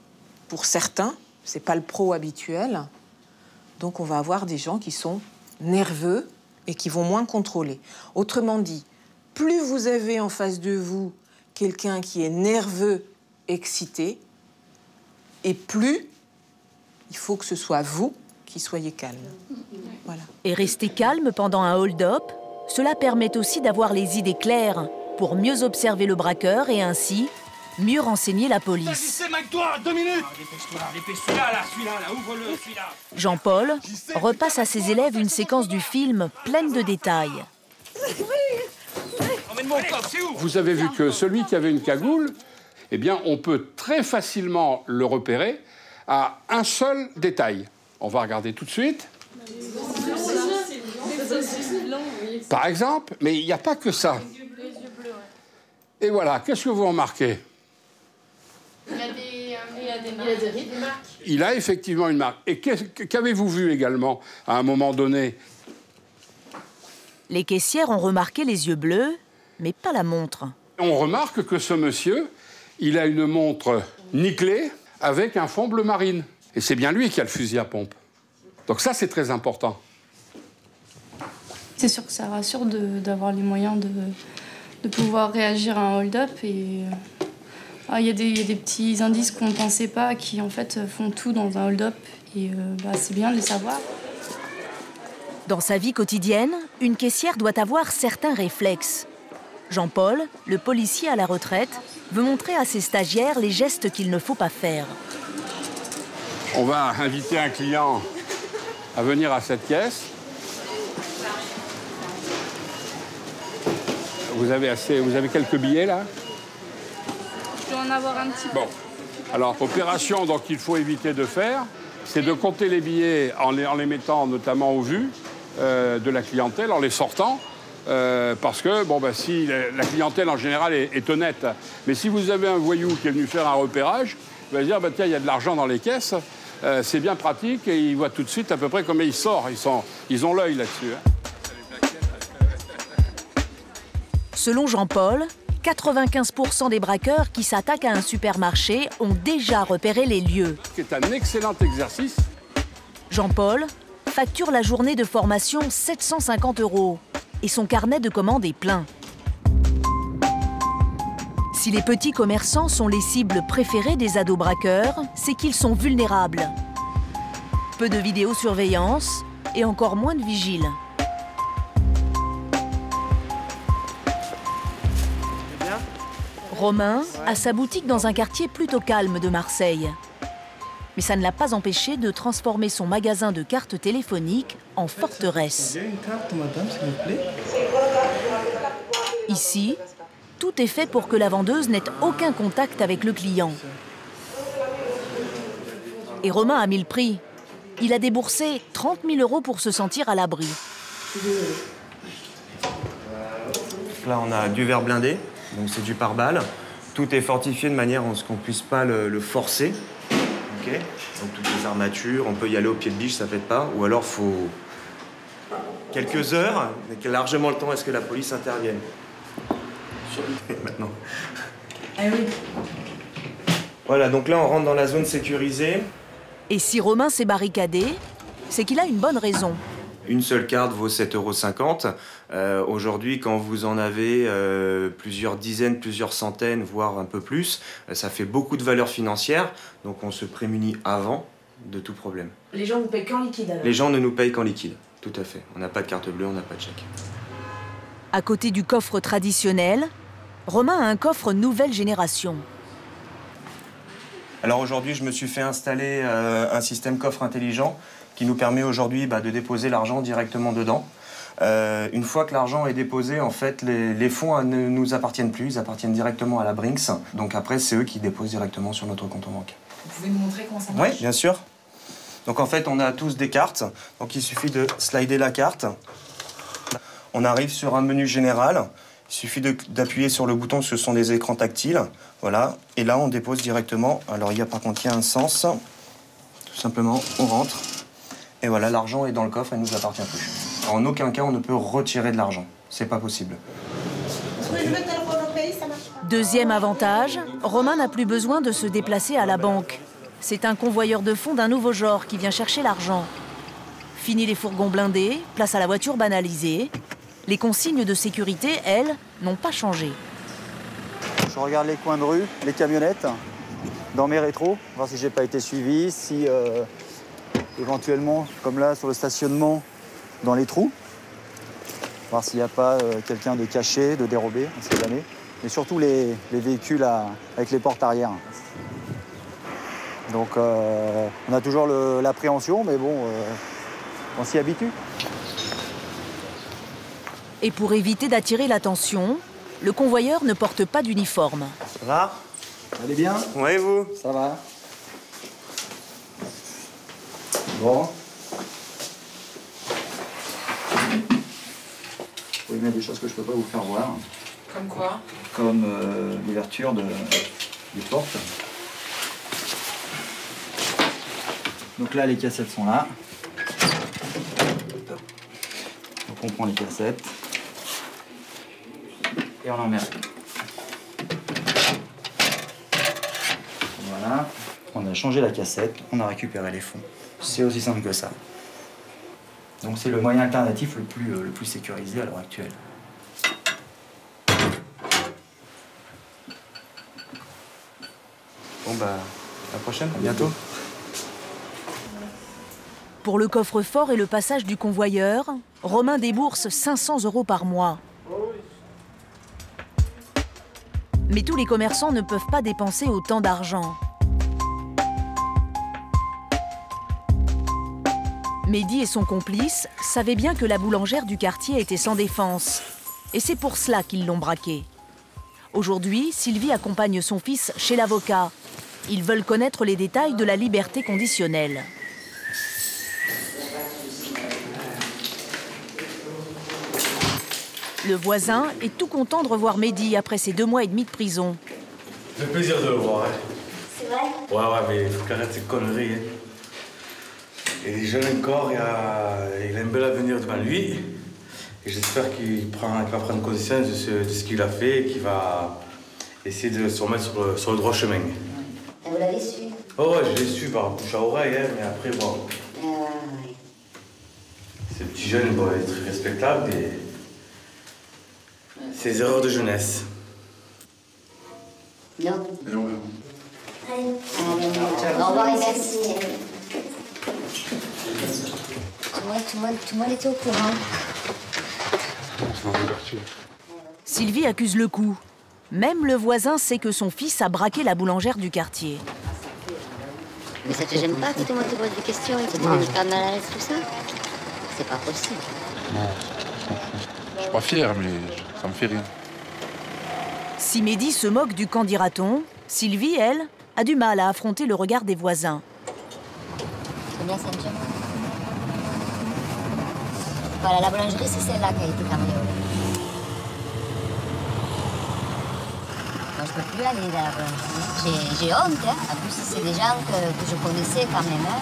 Pour certains, c'est pas le pro habituel, donc on va avoir des gens qui sont nerveux et qui vont moins contrôler. Autrement dit, plus vous avez en face de vous quelqu'un qui est nerveux, excité, et plus il faut que ce soit vous qui soyez calme. Voilà. Et rester calme pendant un hold-up, cela permet aussi d'avoir les idées claires pour mieux observer le braqueur et ainsi mieux renseigner la police. Toi, 2 minutes! Dépêche-toi, là, celui-là, ouvre-le, celui-là! Jean-Paul repasse à ses élèves une séquence du film pleine de détails. Vous avez vu que celui qui avait une cagoule, eh bien, on peut très facilement le repérer à un seul détail. On va regarder tout de suite. Par exemple, mais il n'y a pas que ça. Et voilà, qu'est-ce que vous remarquez? Il a des marques. Il a effectivement une marque. Et qu'avez-vous vu également à un moment donné? Les caissières ont remarqué les yeux bleus, mais pas la montre. On remarque que ce monsieur, il a une montre nickelée avec un fond bleu marine. Et c'est bien lui qui a le fusil à pompe. Donc ça, c'est très important. C'est sûr que ça rassure d'avoir les moyens de pouvoir réagir à un hold-up. Et il y a des petits indices qu'on ne pensait pas qui, en fait, font tout dans un hold-up. Et c'est bien de les savoir. Dans sa vie quotidienne, une caissière doit avoir certains réflexes. Jean-Paul, le policier à la retraite, veut montrer à ses stagiaires les gestes qu'il ne faut pas faire. On va inviter un client à venir à cette caisse. Vous avez quelques billets, là? Je dois en avoir un petit peu. Bon. Alors, opération donc il faut éviter de faire, c'est de compter les billets en les mettant notamment au vu de la clientèle, en les sortant. Parce que, si la clientèle en général est honnête, mais si vous avez un voyou qui est venu faire un repérage, il va se dire, tiens, il y a de l'argent dans les caisses, c'est bien pratique, et il voit tout de suite à peu près comment il sort. Ils ont l'œil là-dessus. Hein. Selon Jean-Paul, 95% des braqueurs qui s'attaquent à un supermarché ont déjà repéré les lieux. C'est un excellent exercice. Jean-Paul facture la journée de formation 750 € et son carnet de commandes est plein. Si les petits commerçants sont les cibles préférées des ados braqueurs, c'est qu'ils sont vulnérables. Peu de vidéosurveillance et encore moins de vigiles. Romain a sa boutique dans un quartier plutôt calme de Marseille. Mais ça ne l'a pas empêché de transformer son magasin de cartes téléphoniques en forteresse. J'ai une carte, madame, s'il vous plaît. Ici, tout est fait pour que la vendeuse n'ait aucun contact avec le client. Et Romain a mis le prix. Il a déboursé 30 000 € pour se sentir à l'abri. Là, on a du verre blindé, donc c'est du pare-balles. Tout est fortifié de manière à ce qu'on ne puisse pas le forcer. Okay. Donc toutes les armatures, on peut y aller au pied de biche, ça ne fait pas. Ou alors, il faut quelques heures, mais largement le temps à ce que la police intervienne. Maintenant. Ah oui. Voilà, donc là, on rentre dans la zone sécurisée. Et si Romain s'est barricadé, c'est qu'il a une bonne raison. Une seule carte vaut 7,50 €. Aujourd'hui, quand vous en avez plusieurs dizaines, plusieurs centaines, voire un peu plus, ça fait beaucoup de valeur financière. Donc on se prémunit avant de tout problème. Les gens vous payent qu'en liquide alors? Les gens ne nous payent qu'en liquide, tout à fait. On n'a pas de carte bleue, on n'a pas de chèque. À côté du coffre traditionnel, Romain a un coffre nouvelle génération. Alors aujourd'hui, je me suis fait installer un système coffre intelligent qui nous permet aujourd'hui de déposer l'argent directement dedans. Une fois que l'argent est déposé, en fait, les fonds ne nous appartiennent plus, ils appartiennent directement à la Brinks. Donc après, c'est eux qui déposent directement sur notre compte en banque. Vous pouvez nous montrer comment ça marche? Oui, bien sûr. Donc en fait, on a tous des cartes. Donc il suffit de slider la carte. On arrive sur un menu général. Il suffit d'appuyer sur le bouton, ce sont des écrans tactiles. Voilà. Et là, on dépose directement. Alors par contre, il y a un sens. Tout simplement, on rentre. Et voilà, l'argent est dans le coffre et ne nous appartient plus. En aucun cas, on ne peut retirer de l'argent. C'est pas possible. Deuxième avantage, Romain n'a plus besoin de se déplacer à la banque. C'est un convoyeur de fonds d'un nouveau genre qui vient chercher l'argent. Fini les fourgons blindés, place à la voiture banalisée. Les consignes de sécurité, elles, n'ont pas changé. Je regarde les coins de rue, les camionnettes, dans mes rétros, voir si j'ai pas été suivi, si éventuellement, comme là, sur le stationnement, dans les trous, voir s'il n'y a pas quelqu'un de caché, de dérobé, on ne sait jamais. Mais surtout les véhicules avec les portes arrière. Donc on a toujours l'appréhension, mais bon, on s'y habitue. Et pour éviter d'attirer l'attention, le convoyeur ne porte pas d'uniforme. Ça va? Vous allez bien? Oui, et vous? Ça va. Bon. Vous voyez des choses que je ne peux pas vous faire voir. Comme quoi? Comme l'ouverture des portes. Donc là, les cassettes sont là. Donc on prend les cassettes et on en met. Voilà. On a changé la cassette, on a récupéré les fonds. C'est aussi simple que ça. Donc c'est le moyen alternatif le plus sécurisé à l'heure actuelle. Bon à la prochaine, à bientôt. Pour le coffre-fort et le passage du convoyeur, Romain débourse 500 € par mois. Mais tous les commerçants ne peuvent pas dépenser autant d'argent. Mehdi et son complice savaient bien que la boulangère du quartier était sans défense. Et c'est pour cela qu'ils l'ont braquée. Aujourd'hui, Sylvie accompagne son fils chez l'avocat. Ils veulent connaître les détails de la liberté conditionnelle. Le voisin est tout content de revoir Mehdi après ses 2 mois et demi de prison. Ça fait plaisir de le voir. Hein. C'est vrai? Ouais, mais il faut qu'il arrête ces conneries. Hein. Il est jeune encore, il a un bel avenir devant lui. Et j'espère qu'il va prendre conscience de ce qu'il a fait et qu'il va essayer de se remettre sur le droit chemin. Et vous l'avez su? Oh ouais, je l'ai su par bouche à oreille, hein, mais après, bon. Oui. Ce petit jeune, bon, il est très respectable et ses erreurs de jeunesse. Non. Allez, au revoir et merci. Tout le monde était au courant. Sylvie accuse le coup. Même le voisin sait que son fils a braqué la boulangère du quartier. Mais ça te gêne pas que tout le monde te pose des questions et que tu te mets mal à l'aise, tout ça? C'est pas possible. Non, je suis pas fier, mais ça me fait rien. Si Mehdi se moque du qu'en dira-t-on, Sylvie, elle, a du mal à affronter le regard des voisins. C'est bien ceinture. Voilà, la boulangerie, c'est celle-là qui a été cambriolée. Moi, je ne peux plus aller dans la boulangerie. J'ai honte, hein. En plus, c'est des gens que je connaissais quand même. Hein.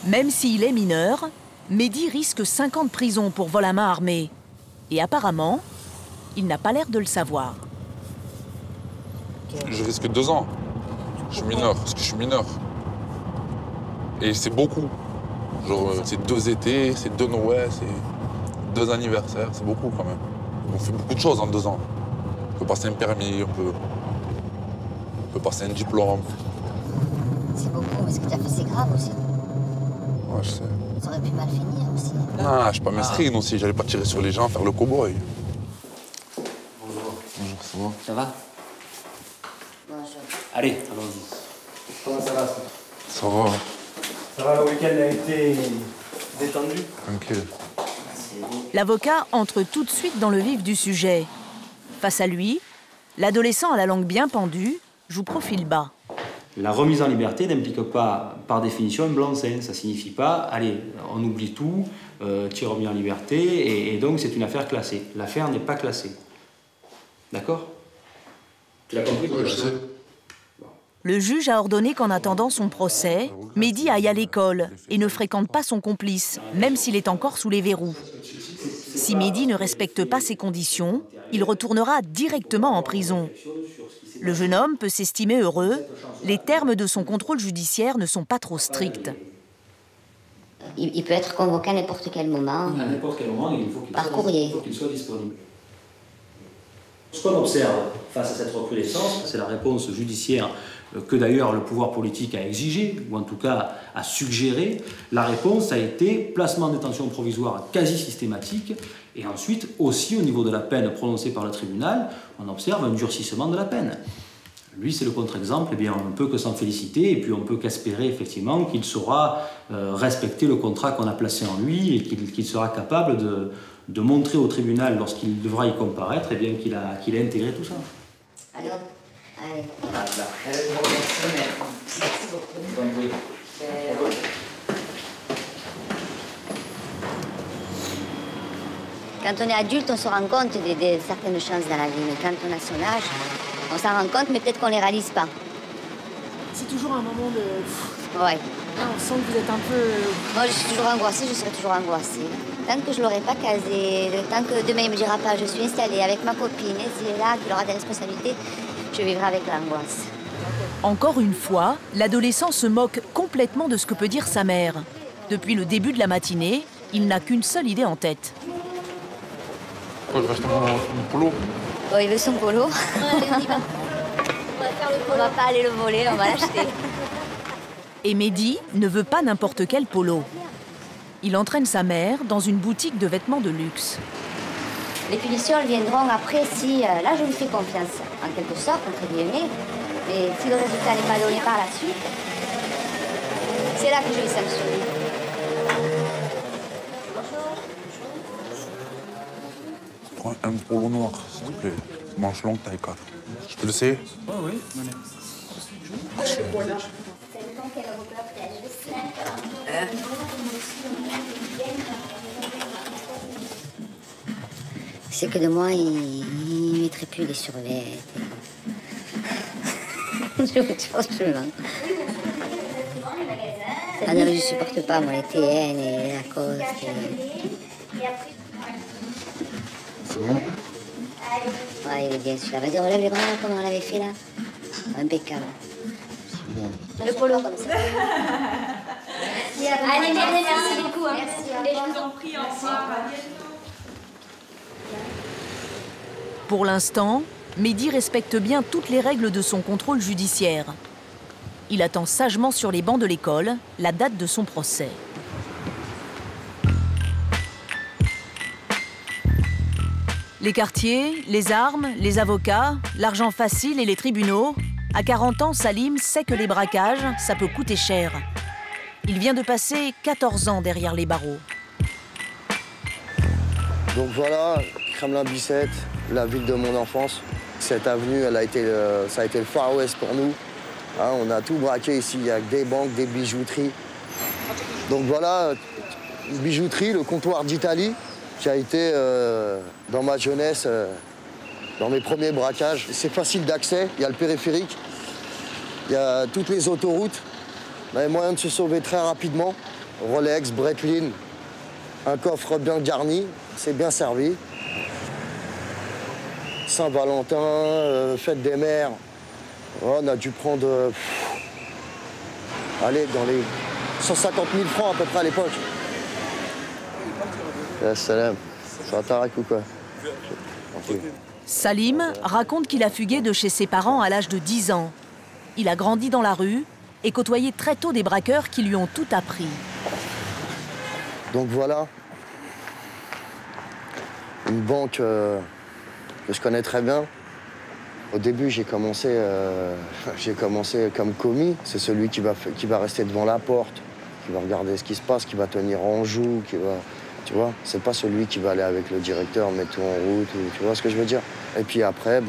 Même s'il est mineur, Mehdi risque 5 ans de prison pour vol à main armée. Et apparemment, il n'a pas l'air de le savoir. Je risque 2 ans. Je suis mineur, parce que je suis mineur. Et c'est beaucoup. Genre, c'est 2 étés, c'est 2 Noëls, c'est 2 anniversaires, c'est beaucoup quand même. On fait beaucoup de choses en 2 ans. On peut passer un permis, on peut passer un diplôme. C'est beaucoup, mais ce que tu as fait, c'est grave aussi. Ouais, je sais. Ça aurait pu mal finir aussi. Non, je suis pas mesrine aussi, j'allais pas tirer sur les gens, faire le cow-boy. Bonjour. Bonjour, ça va? Ça va? Bonjour. Allez, allons-y. Comment ça va? Ça va. Ça va, le week-end a été détendu? Tranquille. L'avocat entre tout de suite dans le vif du sujet. Face à lui, l'adolescent à la langue bien pendue joue profil bas. La remise en liberté n'implique pas, par définition, un blanc-seing. Ça ne signifie pas, allez, on oublie tout, tu es remis en liberté, et donc c'est une affaire classée. L'affaire n'est pas classée. D'accord? Tu l'as compris? Oui, je sais. Le juge a ordonné qu'en attendant son procès, Mehdi aille à l'école et ne fréquente pas son complice, même s'il est encore sous les verrous. Si Mehdi ne respecte pas ces conditions, il retournera directement en prison. Le jeune homme peut s'estimer heureux. Les termes de son contrôle judiciaire ne sont pas trop stricts. Il peut être convoqué à n'importe quel moment. À n'importe quel moment, il faut qu'il soit disponible. Ce qu'on observe face à cette recrudescence, c'est la réponse judiciaire que d'ailleurs le pouvoir politique a exigée, ou en tout cas a suggéré. La réponse a été placement en détention provisoire quasi systématique, et ensuite aussi au niveau de la peine prononcée par le tribunal, on observe un durcissement de la peine. Lui, c'est le contre-exemple, eh bien, on ne peut que s'en féliciter, et puis on peut qu'espérer effectivement qu'il saura respecter le contrat qu'on a placé en lui, et qu'il sera capable de montrer au tribunal, lorsqu'il devra y comparaître, eh bien, qu'il a intégré tout ça. Allez, allez. Quand on est adulte, on se rend compte de certaines choses dans la vie, mais quand on a son âge, on s'en rend compte, mais peut-être qu'on ne les réalise pas. C'est toujours un moment de... Ouais. Là, on sent que vous êtes un peu... Moi, je suis toujours angoissée, je serai toujours angoissée. Tant que je ne l'aurai pas casé, tant que demain il ne me dira pas je suis installée avec ma copine, et c'est là qu'il aura des responsabilités, je vivrai avec l'angoisse. Encore une fois, l'adolescent se moque complètement de ce que peut dire sa mère. Depuis le début de la matinée, il n'a qu'une seule idée en tête. Je vais acheter mon polo. Oh, il veut son polo. On va pas aller le voler, on va l'acheter. Et Mehdi ne veut pas n'importe quel polo. Il entraîne sa mère dans une boutique de vêtements de luxe. Les punitions, elles viendront après si... là, je lui fais confiance, en quelque sorte, entre guillemets. Mais si le résultat n'est pas donné par la suite, c'est là que je vais sanctionner. Prends un polo noir, s'il te plaît. Manche longue, taille 4. Je peux l'essayer? Oh oui, venez. C'est que de moi, il ne mettrait plus les survêtements. Franchement. Ah non, je ne supporte pas, moi, les TN et les Lacoste. C'est bon? Ouais, il est bien celui-là. Vas-y, relève les bras, comme on l'avait fait là. Impeccable. C'est bon. Le polo comme ça. Allez, merci beaucoup. Hein. Merci, je vous en prie, au revoir. Pour l'instant, Mehdi respecte bien toutes les règles de son contrôle judiciaire. Il attend sagement sur les bancs de l'école la date de son procès. Les quartiers, les armes, les avocats, l'argent facile et les tribunaux. À 40 ans, Salim sait que les braquages, ça peut coûter cher. Il vient de passer 14 ans derrière les barreaux. Donc voilà, Kremlin-Bicêtre, la ville de mon enfance. Cette avenue, ça a été le Far West pour nous. Hein, on a tout braqué ici, il y a des banques, des bijouteries. Donc voilà, bijouterie, le comptoir d'Italie, qui a été dans ma jeunesse, dans mes premiers braquages. C'est facile d'accès, il y a le périphérique, il y a toutes les autoroutes. On avait moyen de se sauver très rapidement. Rolex, Breitling, un coffre bien garni, c'est bien servi. Saint-Valentin, fête des mères, on a dû prendre, allez, dans les 150 000 francs à peu près à l'époque. Salam, c'est un tarac ou quoi? Salim raconte qu'il a fugué de chez ses parents à l'âge de 10 ans. Il a grandi dans la rue et côtoyé très tôt des braqueurs qui lui ont tout appris. Donc voilà, une banque que je connais très bien. Au début, j'ai commencé comme commis. C'est celui qui va rester devant la porte, qui va regarder ce qui se passe, qui va tenir en joue, qui va... Tu vois, c'est pas celui qui va aller avec le directeur, mettre tout en route, tu vois ce que je veux dire? Et puis après,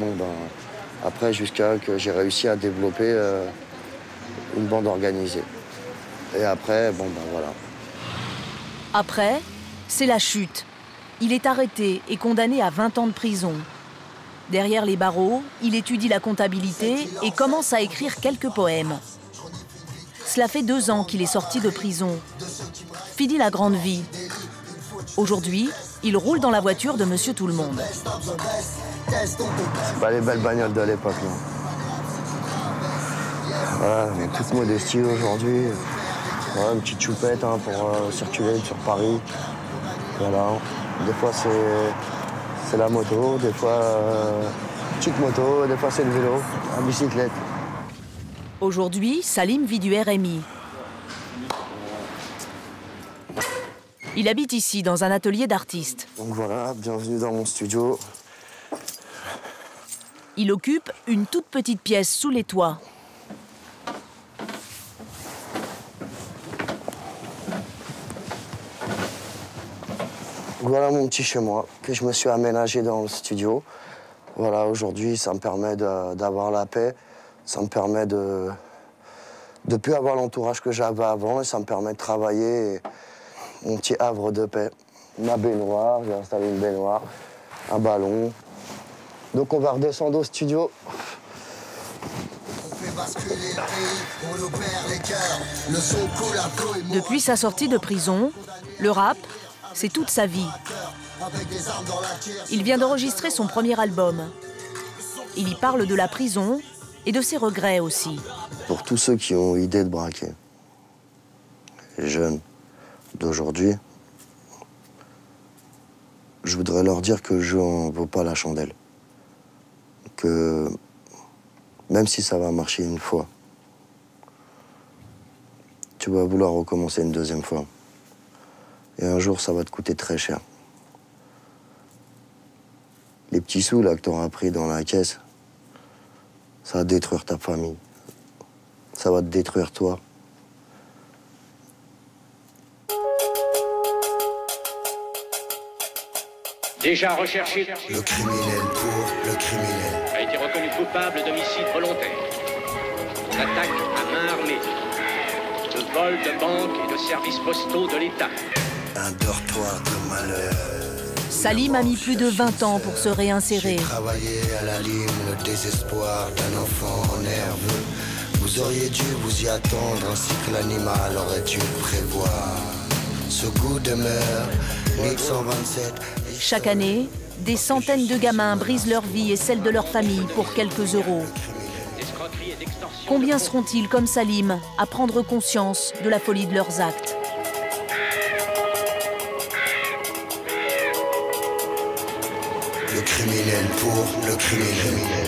après jusqu'à que j'ai réussi à développer une bande organisée. Et après, voilà. Après, c'est la chute. Il est arrêté et condamné à 20 ans de prison. Derrière les barreaux, il étudie la comptabilité et commence à écrire quelques poèmes. Cela fait 2 ans qu'il est sorti de prison. Fini la grande vie. Aujourd'hui, il roule dans la voiture de Monsieur Tout-le-Monde. C'est pas les belles bagnoles de l'époque, non. Voilà, mais toute modestie aujourd'hui. Voilà, une petite choupette hein, pour circuler sur Paris. Voilà. Des fois, c'est la moto, des fois, petite moto, des fois, c'est le vélo, la bicyclette. Aujourd'hui, Salim vit du RMI. Il habite ici, dans un atelier d'artiste. Donc voilà, bienvenue dans mon studio. Il occupe une toute petite pièce sous les toits. Voilà mon petit chez-moi que je me suis aménagé dans le studio. Voilà, aujourd'hui, ça me permet d'avoir la paix. Ça me permet de ne plus avoir l'entourage que j'avais avant et ça me permet de travailler. Mon petit havre de paix. Ma baignoire, j'ai installé une baignoire, un ballon. Donc on va redescendre au studio. Depuis sa sortie de prison, le rap, c'est toute sa vie. Il vient d'enregistrer son premier album. Il y parle de la prison et de ses regrets aussi. Pour tous ceux qui ont idée de braquer, les jeunes d'aujourd'hui, je voudrais leur dire que le jeu n'en vaut pas la chandelle. Que même si ça va marcher une fois, tu vas vouloir recommencer une deuxième fois. Et un jour, ça va te coûter très cher. Les petits sous là que tu auras pris dans la caisse, ça va détruire ta famille. Ça va te détruire toi. Déjà recherché, le criminel pour le criminel a été reconnu coupable d'homicide volontaire, d'attaque à main armée, de vol de banque et de services postaux de l'État. Un dortoir de malheur. Salim a mis plus de 20 ans pour se réinsérer. Travailler à la lime, le désespoir d'un enfant nerveux. Vous auriez dû vous y attendre, ainsi que l'animal aurait dû prévoir. Ce goût demeure, 1127. Chaque année, des centaines de gamins brisent leur vie et celle de leur famille pour quelques euros. Combien seront-ils comme Salim à prendre conscience de la folie de leurs actes? Le criminel pour le criminel.